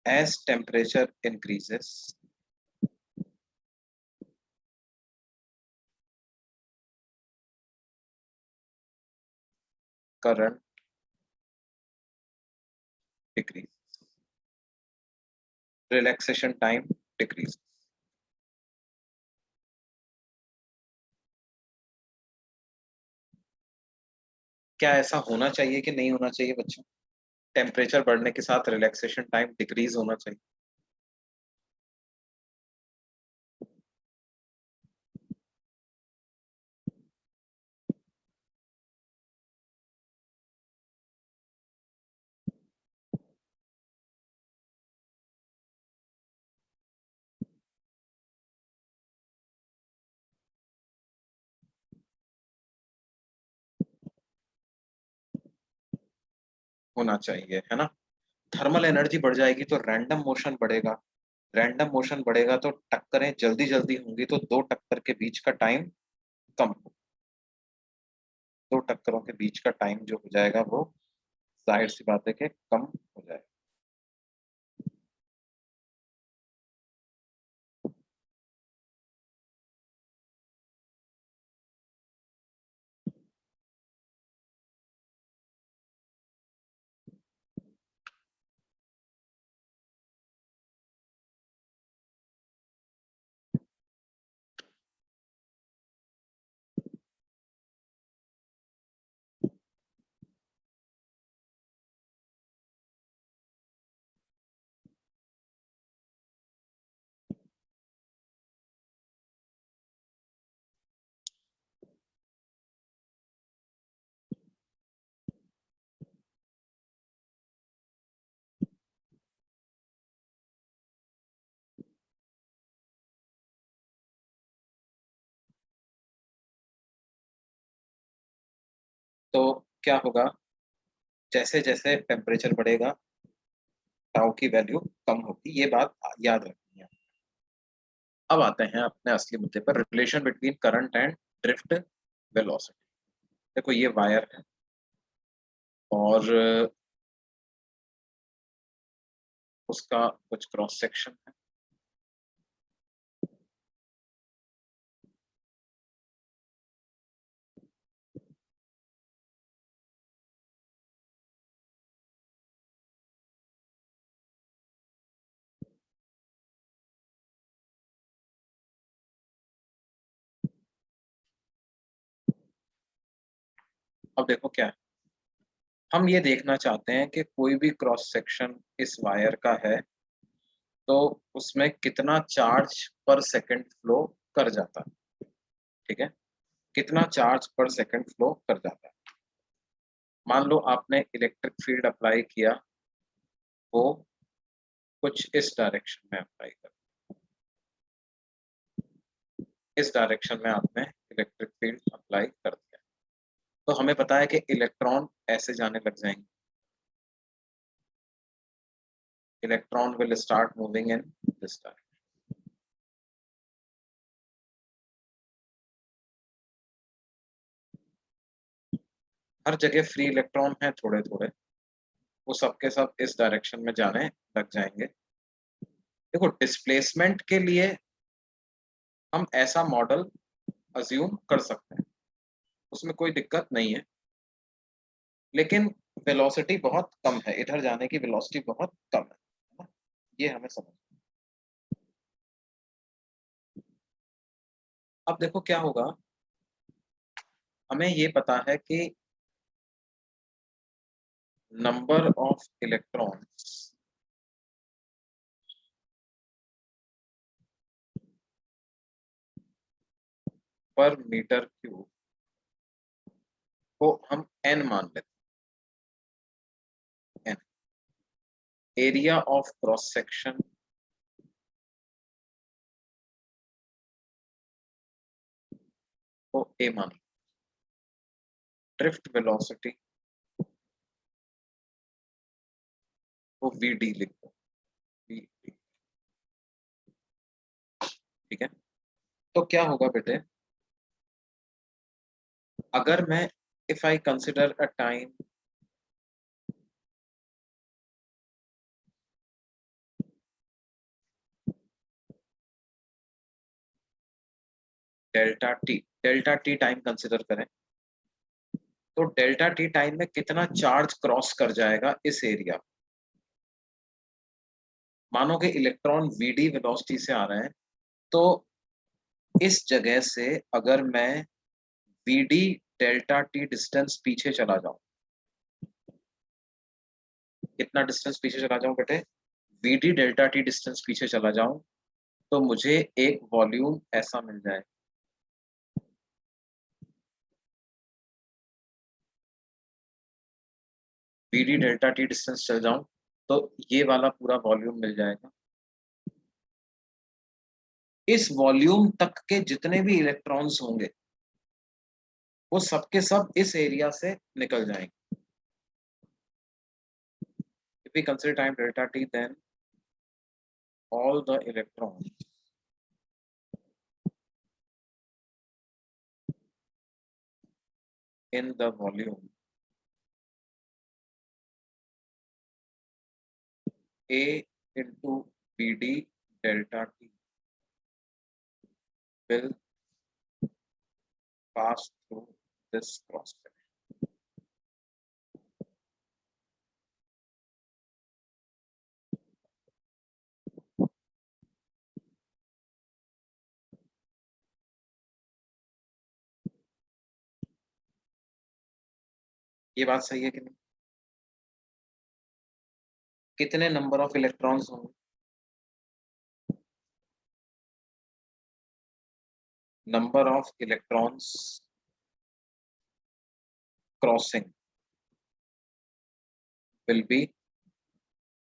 As temperature increases, current decrease, relaxation time decrease. क्या ऐसा होना चाहिए कि नहीं होना चाहिए बच्चों? टेम्परेचर बढ़ने के साथ रिलैक्सेशन टाइम डिक्रीज होना चाहिए। होना चाहिए, है ना। थर्मल एनर्जी बढ़ जाएगी तो रैंडम मोशन बढ़ेगा, रैंडम मोशन बढ़ेगा तो टक्करें जल्दी जल्दी होंगी, तो दो टक्कर के बीच का टाइम कम हो, दो टक्करों के बीच का टाइम जो हो जाएगा वो जाहिर सी बात है कि कम हो जाएगा। तो क्या होगा, जैसे जैसे टेम्परेचर बढ़ेगा टाउ की वैल्यू कम होगी, ये बात याद रखनी है। अब आते हैं अपने असली मुद्दे पर, relation between current and drift velocity. देखो ये वायर है और उसका कुछ क्रॉस सेक्शन है, अब देखो क्या है, हम ये देखना चाहते हैं कि कोई भी क्रॉस सेक्शन इस वायर का है तो उसमें कितना चार्ज पर सेकंड फ्लो कर जाता है, ठीक है, कितना चार्ज पर सेकंड फ्लो कर जाता है। मान लो आपने इलेक्ट्रिक फील्ड अप्लाई किया, वो कुछ इस डायरेक्शन में अप्लाई कर, इस डायरेक्शन में आपने इलेक्ट्रिक फील्ड अप्लाई कर दिया, तो हमें पता है कि इलेक्ट्रॉन ऐसे जाने लग जाएंगे, electron will start moving in this direction. हर जगह फ्री इलेक्ट्रॉन है थोड़े थोड़े, वो सब के सब इस डायरेक्शन में जाने लग जाएंगे। देखो डिस्प्लेसमेंट के लिए हम ऐसा मॉडल अज्यूम कर सकते हैं, उसमें कोई दिक्कत नहीं है, लेकिन वेलोसिटी बहुत कम है, इधर जाने की वेलोसिटी बहुत कम है ना? ये हमें समझ। अब देखो क्या होगा, हमें ये पता है कि नंबर ऑफ इलेक्ट्रॉन्स पर मीटर क्यूब को हम n मान लेते हैं, n area of cross section को a मान लेते हैं, ड्रिफ्ट वेलोसिटी को vd लिख दो, vd, ठीक है। तो क्या होगा बेटे, अगर मैं if I consider a time delta t time consider करें, तो डेल्टा टी टाइम में कितना चार्ज क्रॉस कर जाएगा इस एरिया, मानो कि इलेक्ट्रॉन वीडी वेलोसिटी से आ रहे हैं, तो इस जगह से अगर मैं वीडी डेल्टा टी डिस्टेंस पीछे चला जाऊं, कितना डिस्टेंस पीछे चला जाऊं बेटे, वीडी डेल्टा टी डिस्टेंस पीछे चला जाऊं, तो मुझे एक वॉल्यूम ऐसा मिल जाए। वीडी डेल्टा टी डिस्टेंस चल जाऊं तो ये वाला पूरा वॉल्यूम मिल जाएगा। इस वॉल्यूम तक के जितने भी इलेक्ट्रॉन्स होंगे वो सबके सब इस एरिया से निकल जाएंगे। If we consider time delta t, then all the electrons in the volume A into Bd delta t will pass through this cross section. ये बात सही है कि नहीं? कितने नंबर ऑफ इलेक्ट्रॉन्स होंगे? Number of electrons crossing will be,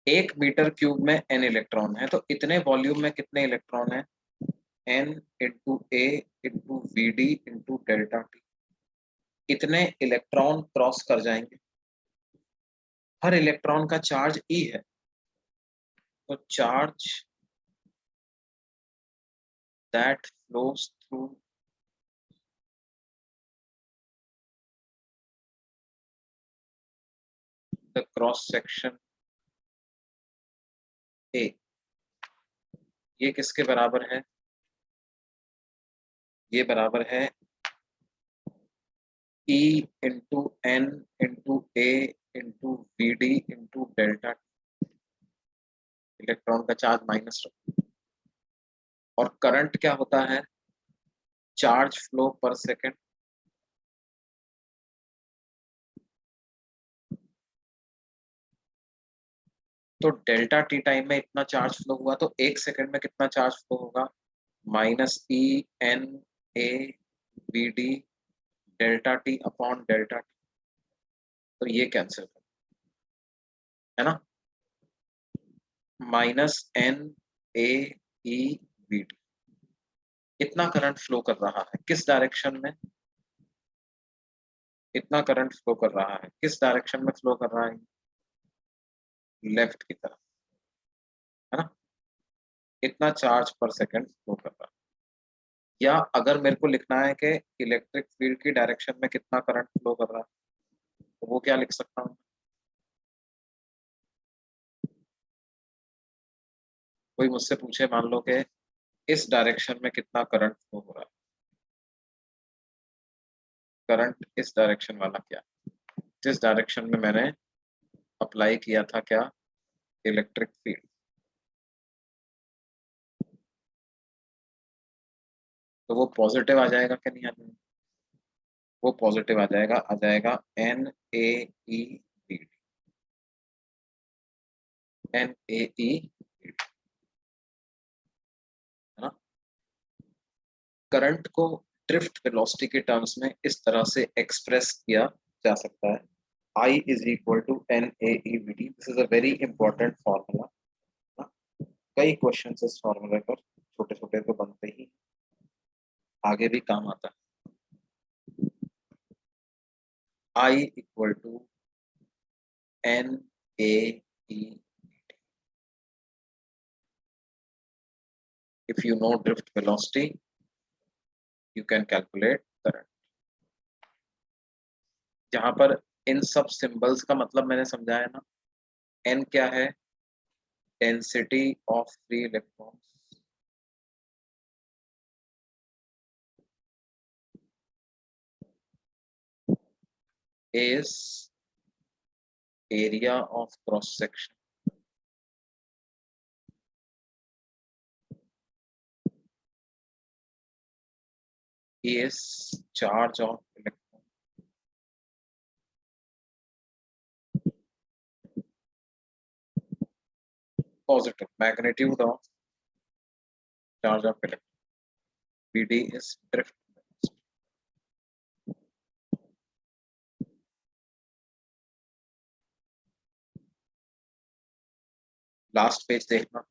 1 metre cube में n electron है, तो इतने वॉल्यूम में कितने इलेक्ट्रॉन है? n into a into v d into delta t, इतने इलेक्ट्रॉन क्रॉस कर जाएंगे। हर इलेक्ट्रॉन का चार्ज E है, तो charge that flows through the cross section A, ये किसके बराबर है? ये बराबर है E into n into a into v d into delta. Electron का चार्ज माइनस रखो, और करंट क्या होता है? चार्ज फ्लो पर सेकेंड। तो डेल्टा टी टाइम में इतना चार्ज फ्लो हुआ, तो 1 सेकेंड में कितना चार्ज फ्लो होगा? Minus e n a v d delta t upon delta t. तो ये कैंसिल कर, है ना, माइनस एन ए ई वी डी। इतना करंट फ्लो कर रहा है किस डायरेक्शन में? इतना करंट फ्लो कर रहा है किस डायरेक्शन में फ्लो कर रहा है? लेफ्ट की तरफ, है ना। इतना चार्ज पर सेकंड फ्लो कर रहा है। या अगर मेरे को लिखना है कि इलेक्ट्रिक फील्ड की डायरेक्शन में कितना करंट फ्लो कर रहा है, तो वो क्या लिख सकता हूँ? कोई मुझसे पूछे मान लो कि इस डायरेक्शन में कितना करंट फ्लो हो रहा है, करंट इस डायरेक्शन वाला क्या, जिस डायरेक्शन में मैंने अप्लाई किया था क्या, इलेक्ट्रिक फील्ड, तो वो पॉजिटिव आ जाएगा कि नहीं आ जाएगा? वो पॉजिटिव आ जाएगा एन ए ई बी डी, एन ए ई, है ना। करंट को ड्रिफ्ट वेलोसिटी के टर्म्स में इस तरह से एक्सप्रेस किया जा सकता है, I is equal to NAEVD. This is a very important formula. कई क्वेश्चंस इस फॉर्मूले पर छोटे छोटे तो बनते ही, आगे भी काम आता है। I equal to NAEVD. If you know drift velocity, you can calculate current. जहां पर इन सब सिंबल्स का मतलब मैंने समझाया ना, N क्या है? Density of free electrons, is area of cross section, is charge of electron. Positive magnitude of charge of electron. Bd is drift. Last page देखना.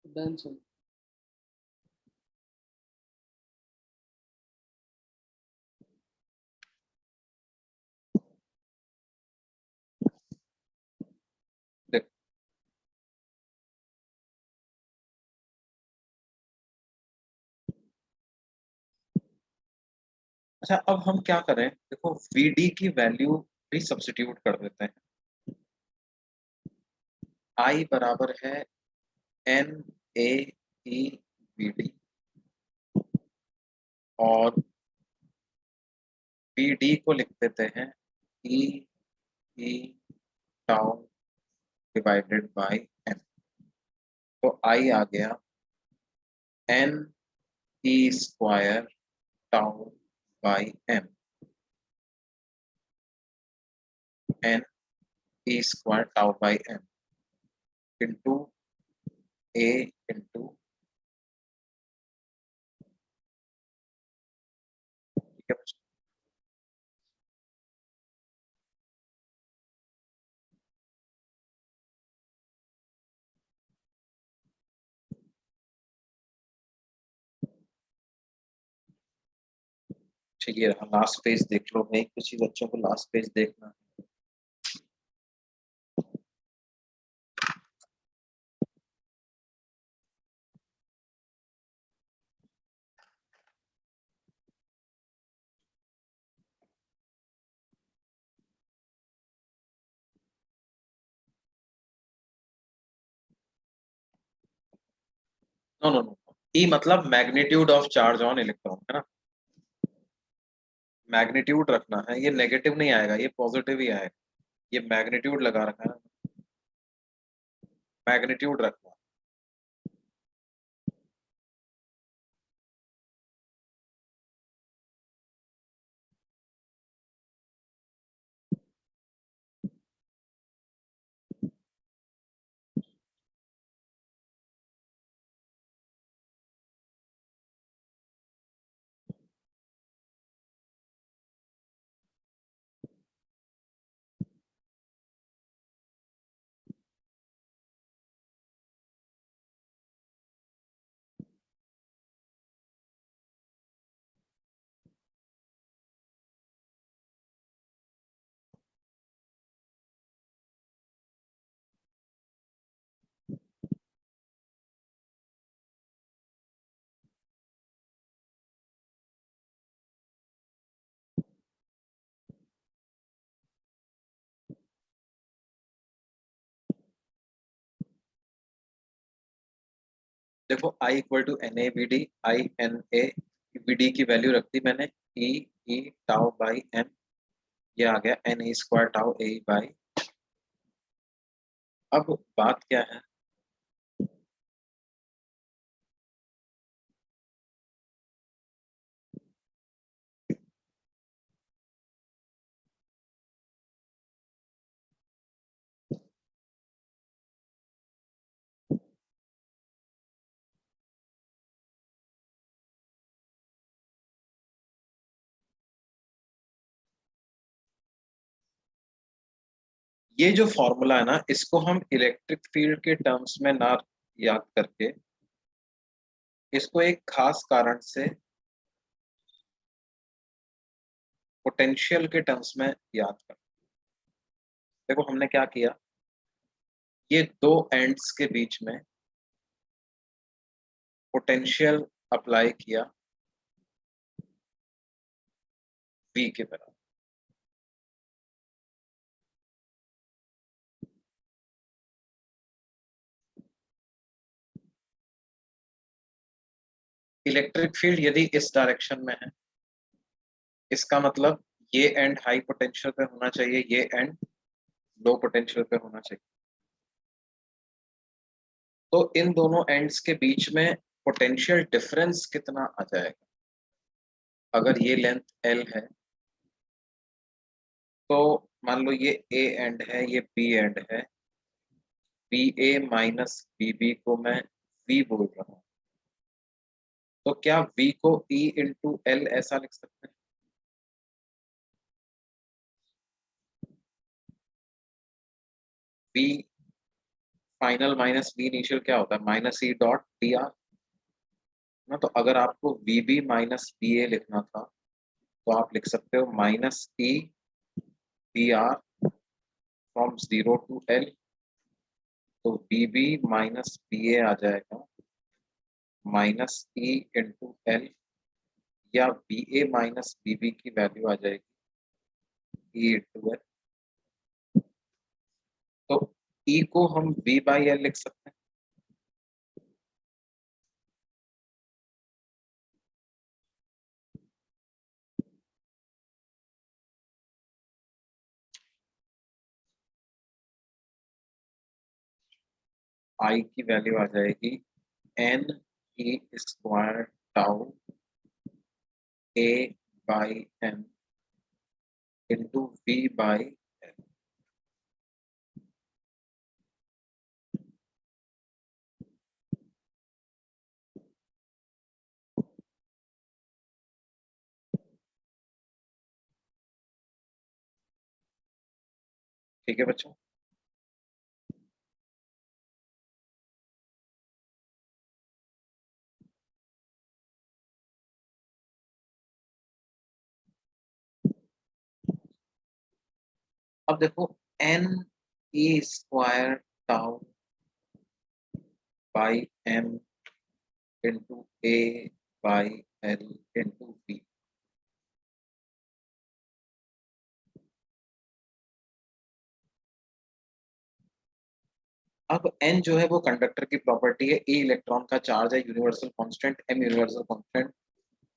Done, sir. अच्छा, अब हम क्या करें, देखो Vd की वैल्यू भी सब्स्टिट्यूट कर देते हैं. I बराबर है NaEVd और Vd को लिख देते हैं E tau divided by m. तो I आ गया NE square tau by m. NE square tau by m into A into, ठीक है. चलिए लास्ट पेज देख लो भाई, कुछ ही बच्चों को लास्ट पेज देखना है. नो नो नो, ई मतलब magnitude of charge on electron, है ना. मैग्नीट्यूड रखना है, ये नेगेटिव नहीं आएगा, ये पॉजिटिव ही आएगा. ये मैग्नीट्यूड लगा रखा है ना, मैग्नीट्यूड रखना. देखो I equal to NaVd, I NaVd की वैल्यू रख दी मैंने E टाउ बाई m. ये आ गया Na square tau A by. अब बात क्या है, ये जो फॉर्मूला है ना, इसको हम इलेक्ट्रिक फील्ड के टर्म्स में ना याद करके इसको एक खास कारण से पोटेंशियल के टर्म्स में याद कर। देखो हमने क्या किया, ये दो एंड्स के बीच में पोटेंशियल अप्लाई किया V के बराबर। इलेक्ट्रिक फील्ड यदि इस डायरेक्शन में है, इसका मतलब ये एंड हाई पोटेंशियल पे होना चाहिए, ये एंड लो पोटेंशियल पे होना चाहिए। तो इन दोनों एंड्स के बीच में पोटेंशियल डिफरेंस कितना आ जाएगा? अगर ये लेंथ L है तो मान लो ये A एंड है, ये B एंड है, BA माइनस BB को मैं V बोल रहा हूँ, तो क्या V को E इंटू L ऐसा लिख सकते हैं? V final minus V initial क्या होता है? माइनस E डॉट DR ना। तो अगर आपको VB माइनस BA लिखना था तो आप लिख सकते हो minus E DR from 0 to L। तो BB माइनस BA आ जाएगा माइनस E इंटू L, या BA माइनस BB की वैल्यू आ जाएगी E इंटू L। तो E को हम V बाई L लिख सकते हैं। I की वैल्यू आ जाएगी N E square tau A by M into V by L। ठीक है बच्चों, अब देखो N E square tau by M into A by L into V। अब N जो है वो कंडक्टर की प्रॉपर्टी है, E इलेक्ट्रॉन का चार्ज है, universal constant, M universal constant,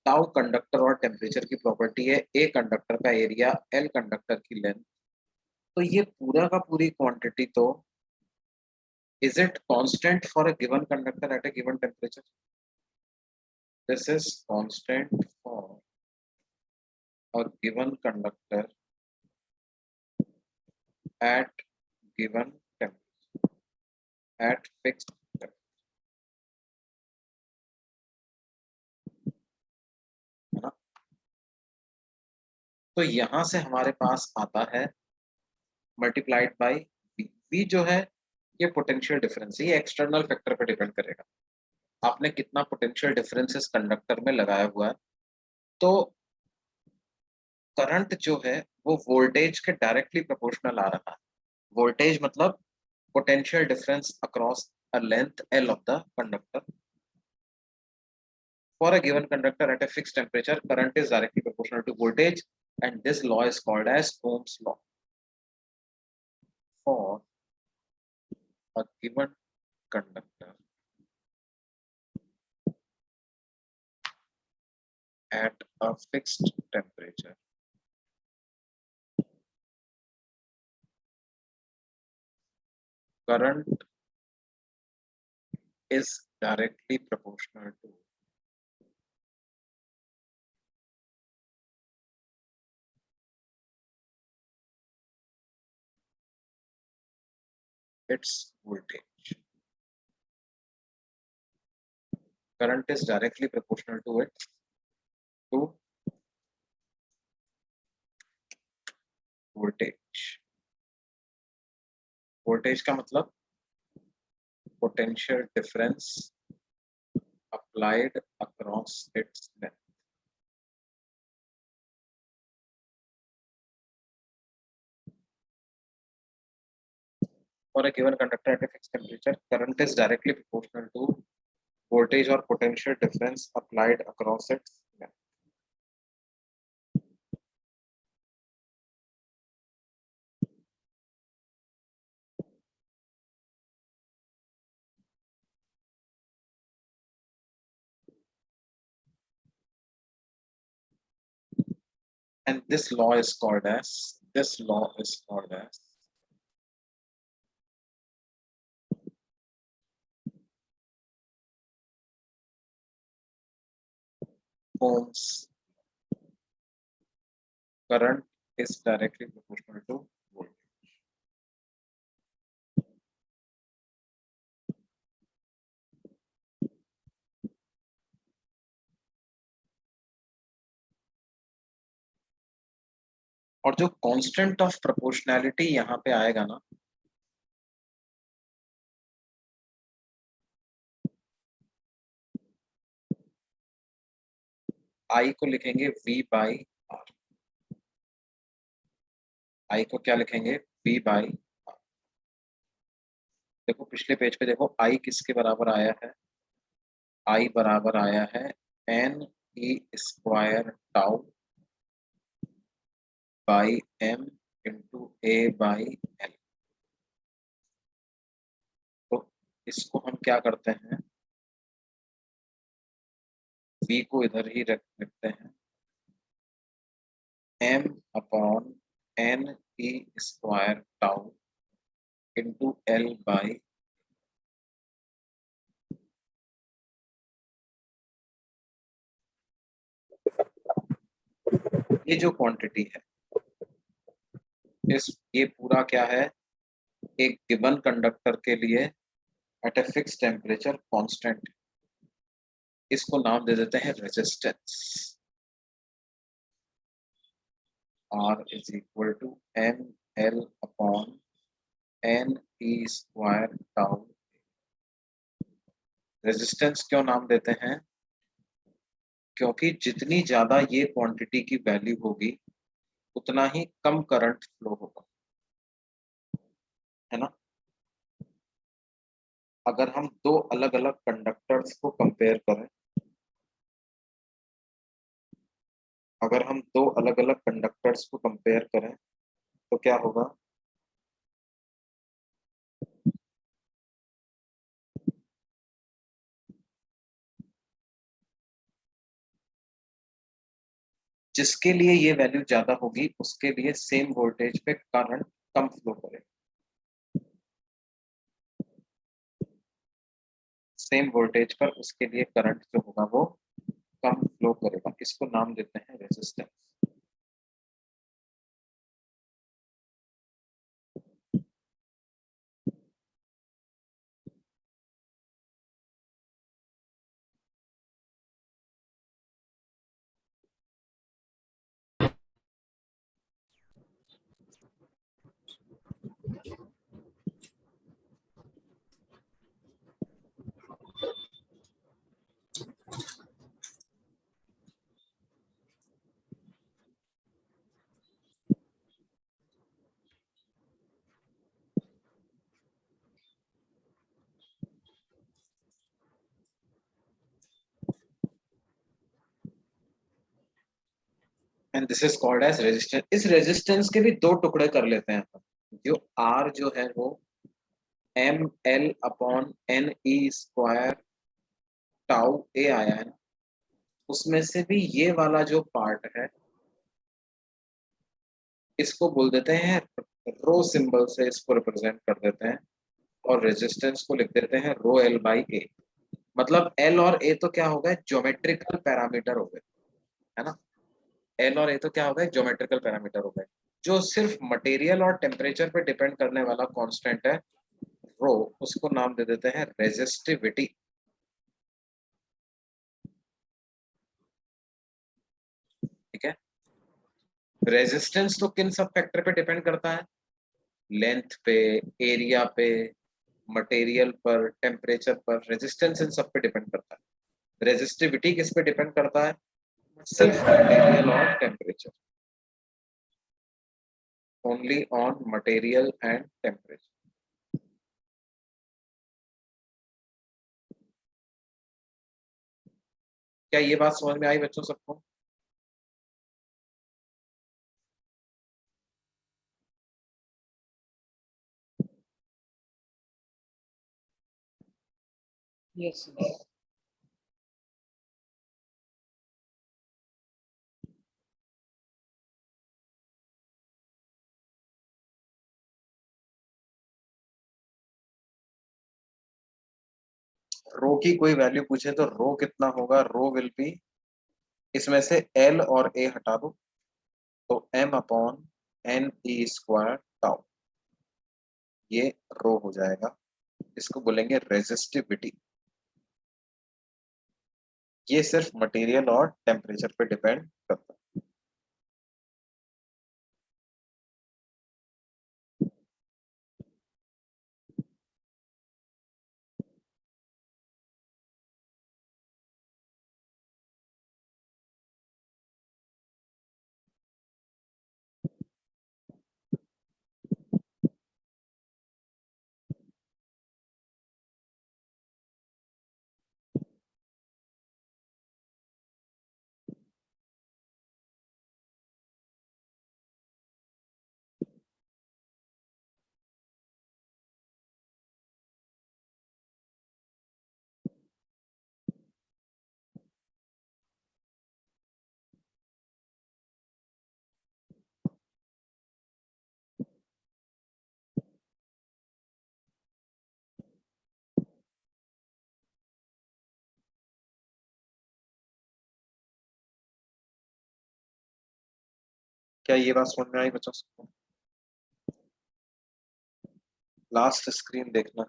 tau conductor और टेम्परेचर की प्रॉपर्टी है, A कंडक्टर का एरिया, L कंडक्टर की लेंथ। तो ये पूरा का पूरी क्वांटिटी तो is it constant for a given conductor at a given temperature? This is constant for a given conductor at given temperature, at fixed temperature, है ना। तो यहां से हमारे पास आता है मल्टीप्लाइड बाई V। V जो है ये पोटेंशियल डिफरेंस है, ये एक्सटर्नल फैक्टर पे डिपेंड करेगा, आपने कितना पोटेंशियल डिफरेंस इस कंडक्टर में लगाया हुआ है। तो करंट जो है वो वोल्टेज के डायरेक्टली प्रोपोर्शनल आ रहा है। वोल्टेज मतलब potential difference across a length L of the conductor. For a given conductor at a fixed temperature, current is directly proportional to voltage, and this law is called as Ohm's law. For a given conductor at a fixed temperature, current is directly proportional to its voltage. Current is directly proportional to voltage. Voltage का मतलब potential difference applied across its length. For a given conductor at a fixed temperature, current is directly proportional to voltage or potential difference applied across its length. And this law is called as Ohm's. Current is directly proportional to voltage. और जो constant of proportionality यहाँ पे आएगा ना, I को लिखेंगे V by R। I को क्या लिखेंगे? V by R। देखो पिछले पेज पे देखो I किसके बराबर आया है? I बराबर आया है n e square tau by m into a by l। तो इसको हम क्या करते हैं, v को इधर ही रखते हैं, m upon n e square tau into l by, ये जो क्वांटिटी है, ये पूरा क्या है, एक गिवन कंडक्टर के लिए at a fix temperature constant. इसको नाम दे देते हैं resistance. R is equal to m l upon n e square tau. Resistance क्यों नाम देते हैं? क्योंकि जितनी ज्यादा ये क्वांटिटी की वैल्यू होगी उतना ही कम करंट फ्लो होगा, है ना। अगर हम दो अलग अलग कंडक्टर्स को कंपेयर करें, अगर हम दो अलग अलग कंडक्टर्स को कंपेयर करें तो क्या होगा, जिसके लिए ये वैल्यू ज्यादा होगी उसके लिए सेम वोल्टेज पे करंट कम फ्लो करेगा। सेम वोल्टेज पर उसके लिए करंट जो होगा वो कम फ्लो करेगा। इसको नाम देते हैं resistance. And this is called as resistance. इस रेजिस्टेंस के भी दो टुकड़े कर लेते हैं अपन। जो R जो है वो m l upon n e square tau A आया है ना, उसमें से भी ये वाला जो पार्ट है इसको बोल देते हैं, रो सिंबल से इसको रिप्रेजेंट कर देते हैं, और रेजिस्टेंस को लिख देते हैं रो एल बाई ए। मतलब एल और ए तो क्या हो गए, ज्योमेट्रिकल पैरामीटर हो गए, है ना। एल और ए तो क्या हो गए, ज्योमेट्रिकल पैरामीटर हो गए। जो सिर्फ मटेरियल और टेम्परेचर पे डिपेंड करने वाला कांस्टेंट है रो, उसको नाम दे देते हैं रेजिस्टिविटी। ठीक है। रेजिस्टेंस तो किन सब फैक्टर पे डिपेंड करता है, लेंथ पे, एरिया पे, मटेरियल पर, टेम्परेचर पर, रेजिस्टेंस इन सब पे डिपेंड करता है। रेजिस्टिविटी किस पे डिपेंड करता है? सिर्फ मटेरियल और temperature, only on material and temperature. क्या ये बात समझ में आई बच्चों सबको? Yes, sir. रो की कोई वैल्यू पूछे तो रो कितना होगा? रो विल बी, इसमें से एल और ए हटा दो तो m upon n e square tau, ये रो हो जाएगा। इसको बोलेंगे रेजिस्टिविटी। ये सिर्फ मटेरियल और टेम्परेचर पे डिपेंड करता है। क्या ये बात समझ में आई बच्चों सबको? लास्ट स्क्रीन देखना।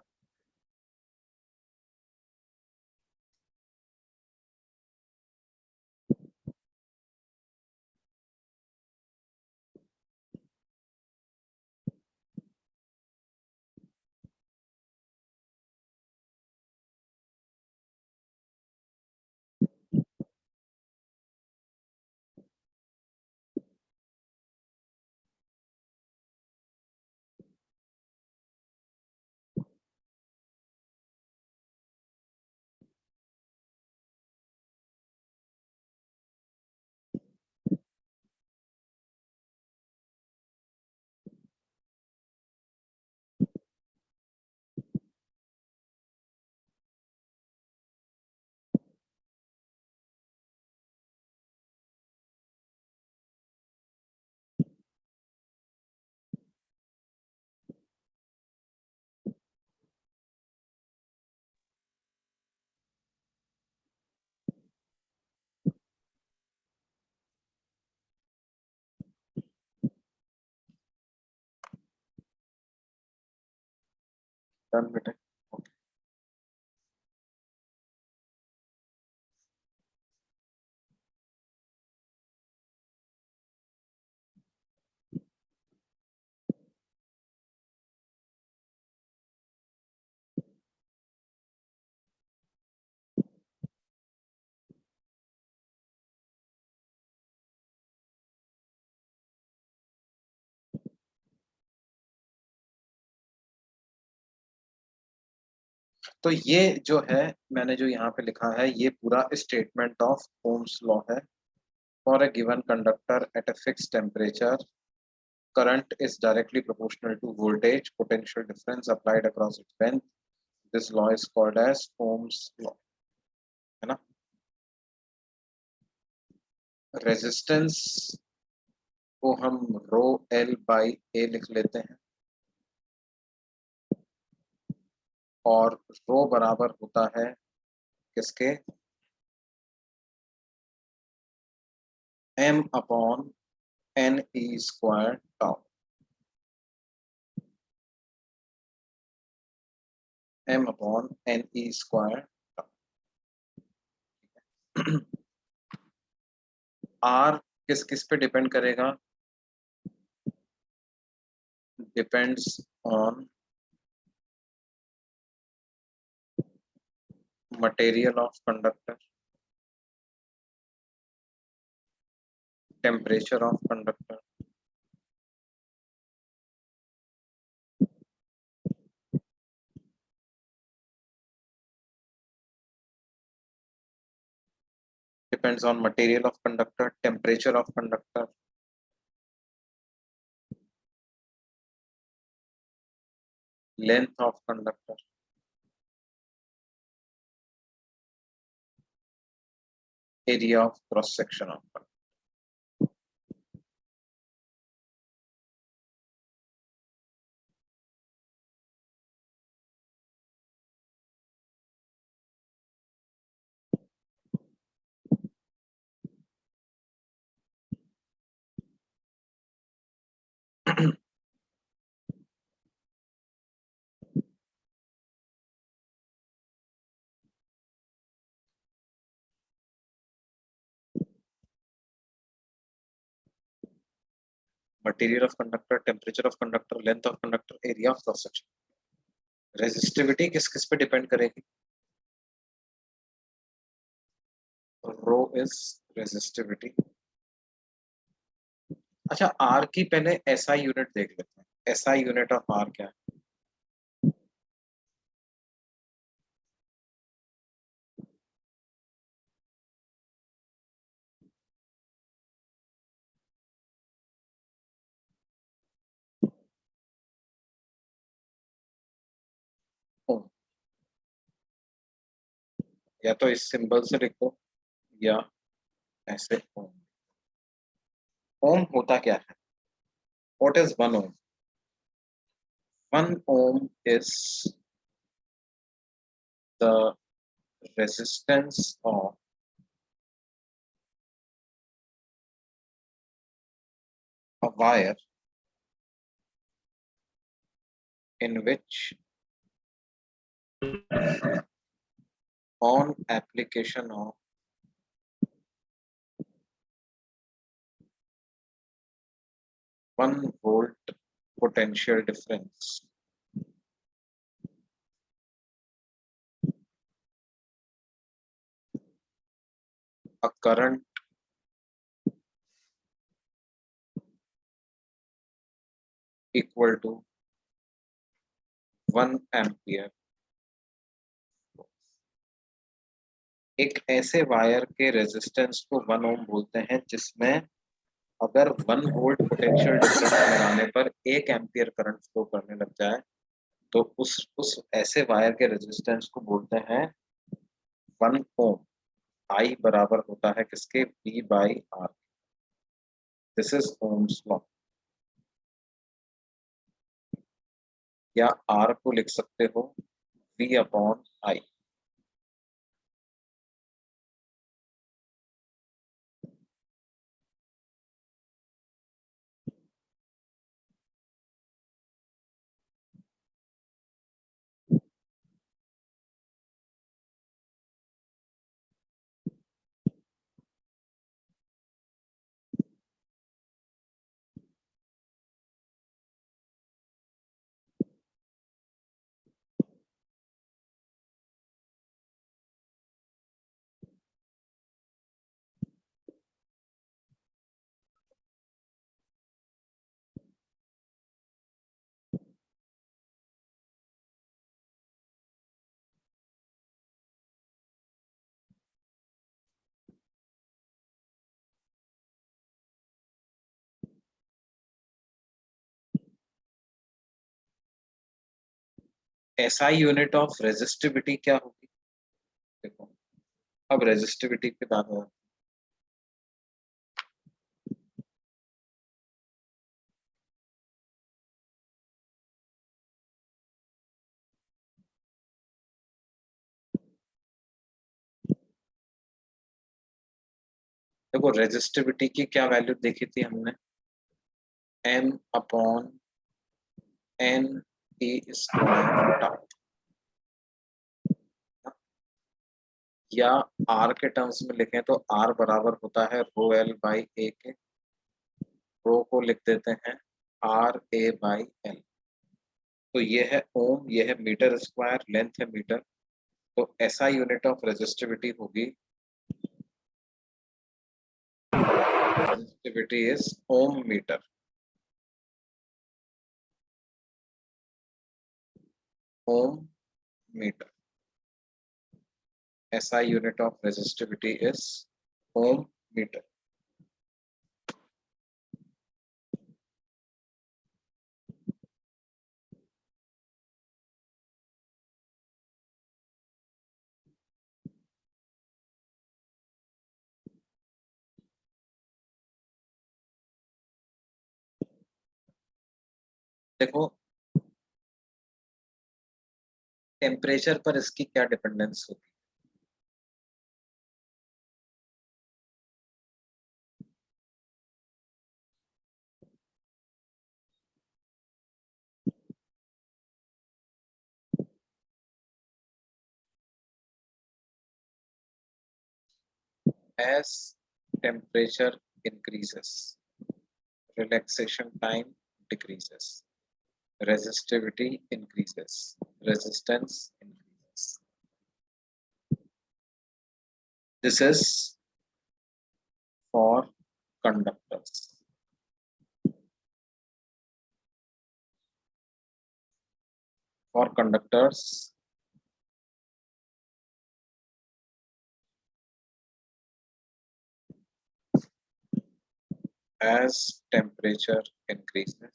डन बेटे। तो ये जो है, मैंने जो यहाँ पे लिखा है, ये पूरा स्टेटमेंट ऑफ ओम्स लॉ है। For a given conductor at a fixed temperature, current is directly proportional to voltage potential difference applied across its length. This law is called as Ohm's law, है ना? Resistance को हम rho L by ए लिख लेते हैं, और रो बराबर होता है किसके? M upon n e square tau, m upon n e square tau. R किस किस पे डिपेंड करेगा? depends on material of conductor, temperature of conductor, depends on material of conductor, temperature of conductor, length of conductor, area of cross section of conductor. Material of conductor, temperature of conductor, length of conductor, area of cross section. Resistivity किस किस पे depend करेगी? रो is resistivity. अच्छा, are की पहले SI unit देख लेते हैं. एसआई यूनिट ऑफ आर क्या है? ओम. या तो इस सिंबल से लिखो या ऐसे ओम. ओम होता क्या है? What is 1 ohm? 1 ohm is the resistance of a wire in which on application of one volt potential difference a current equal to 1 ampere. एक ऐसे वायर के रेजिस्टेंस को 1 ओम बोलते हैं जिसमें अगर 1 वोल्ट पोटेंशियल डिफरेंस लगाने पर 1 एम्पियर करंट फ्लो करने लग जाए तो उस ऐसे वायर के रेजिस्टेंस को बोलते हैं 1 ओम. आई बराबर होता है किसके? V by r. This is ohm's law. या आर को लिख सकते हो V upon i. SI unit of resistivity क्या होगी? देखो, अब रेजिस्टिविटी पे बात है. देखो, रेजिस्टिविटी की क्या वैल्यू देखी थी हमने? M upon N E square tau. या R के टर्म्स में लिखें तो R बराबर होता है रो L बाई A के. रो को लिख देते हैं RA/L। तो ये है ओम, ये है मीटर स्क्वायर, लेंथ है मीटर, तो SI यूनिट ऑफ रेजिस्टिविटी होगी, resistivity is ohm metre. Ohm metre, SI unit of resistivity is ohm metre. देखो टेम्परेचर पर इसकी क्या डिपेंडेंस होती है? As temperature increases, relaxation time decreases, resistivity increases, resistance increases. This is for conductors. For conductors, as temperature increases,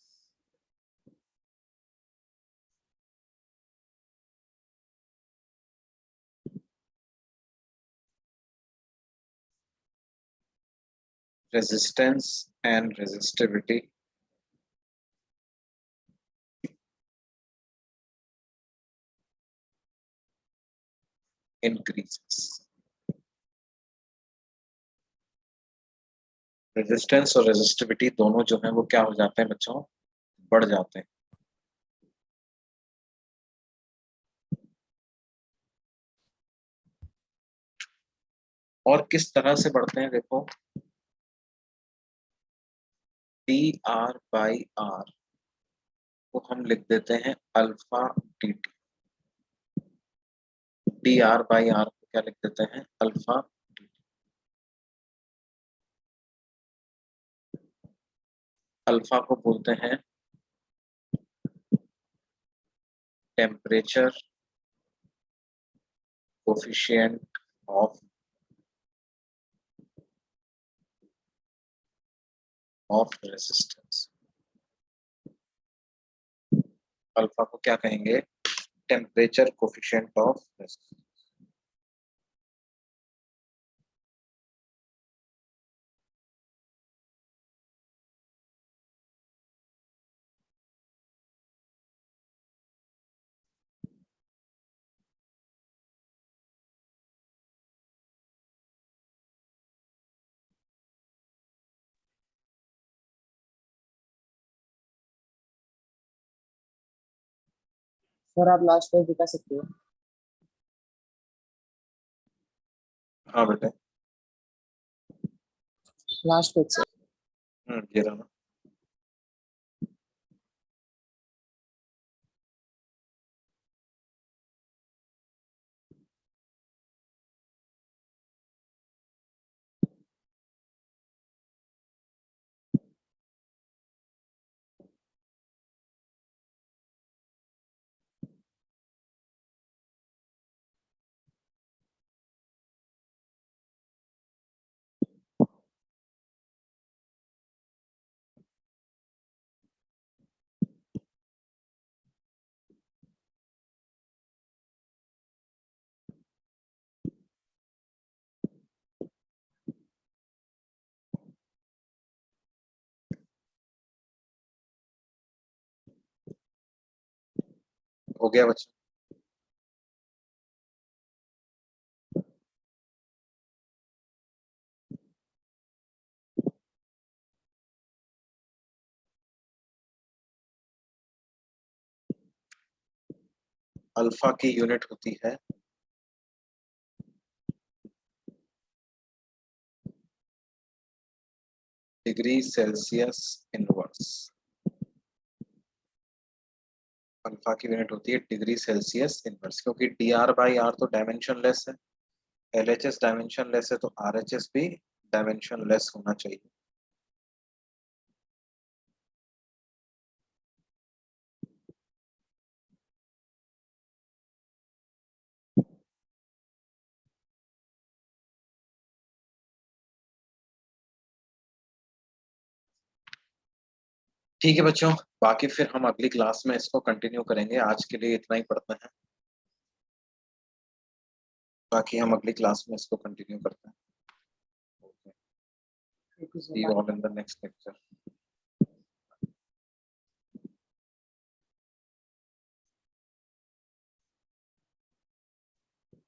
resistance and resistivity increases. Resistance और resistivity दोनों जो है वो क्या हो जाते हैं बच्चों, बढ़ जाते हैं। और किस तरह से बढ़ते हैं देखो, dr/r को हम लिख देते हैं अल्फा dt। dr/r को क्या लिख देते हैं, अल्फा dt। अल्फा को बोलते हैं temperature coefficient of resistance. Alpha को क्या कहेंगे, temperature coefficient of resistance. Sir आप लास्ट पेज दिखा सकते हो? हाँ बेटे, लास्ट पेज से। ये रहा ना। हो गया बच्चा। अल्फा की यूनिट होती है डिग्री सेल्सियस इनवर्स। अल्फा की यूनिट होती है डिग्री सेल्सियस इनवर्स, क्योंकि dr/r तो डायमेंशन लेस है, LHS डायमेंशन लेस है, तो RHS भी डायमेंशन लेस होना चाहिए। ठीक है बच्चों, बाकी फिर हम अगली क्लास में इसको कंटिन्यू करेंगे। आज के लिए इतना ही पढ़ते हैं, बाकी हम अगली क्लास में इसको कंटिन्यू करते हैं। Okay, sir. See you all in the next lecture.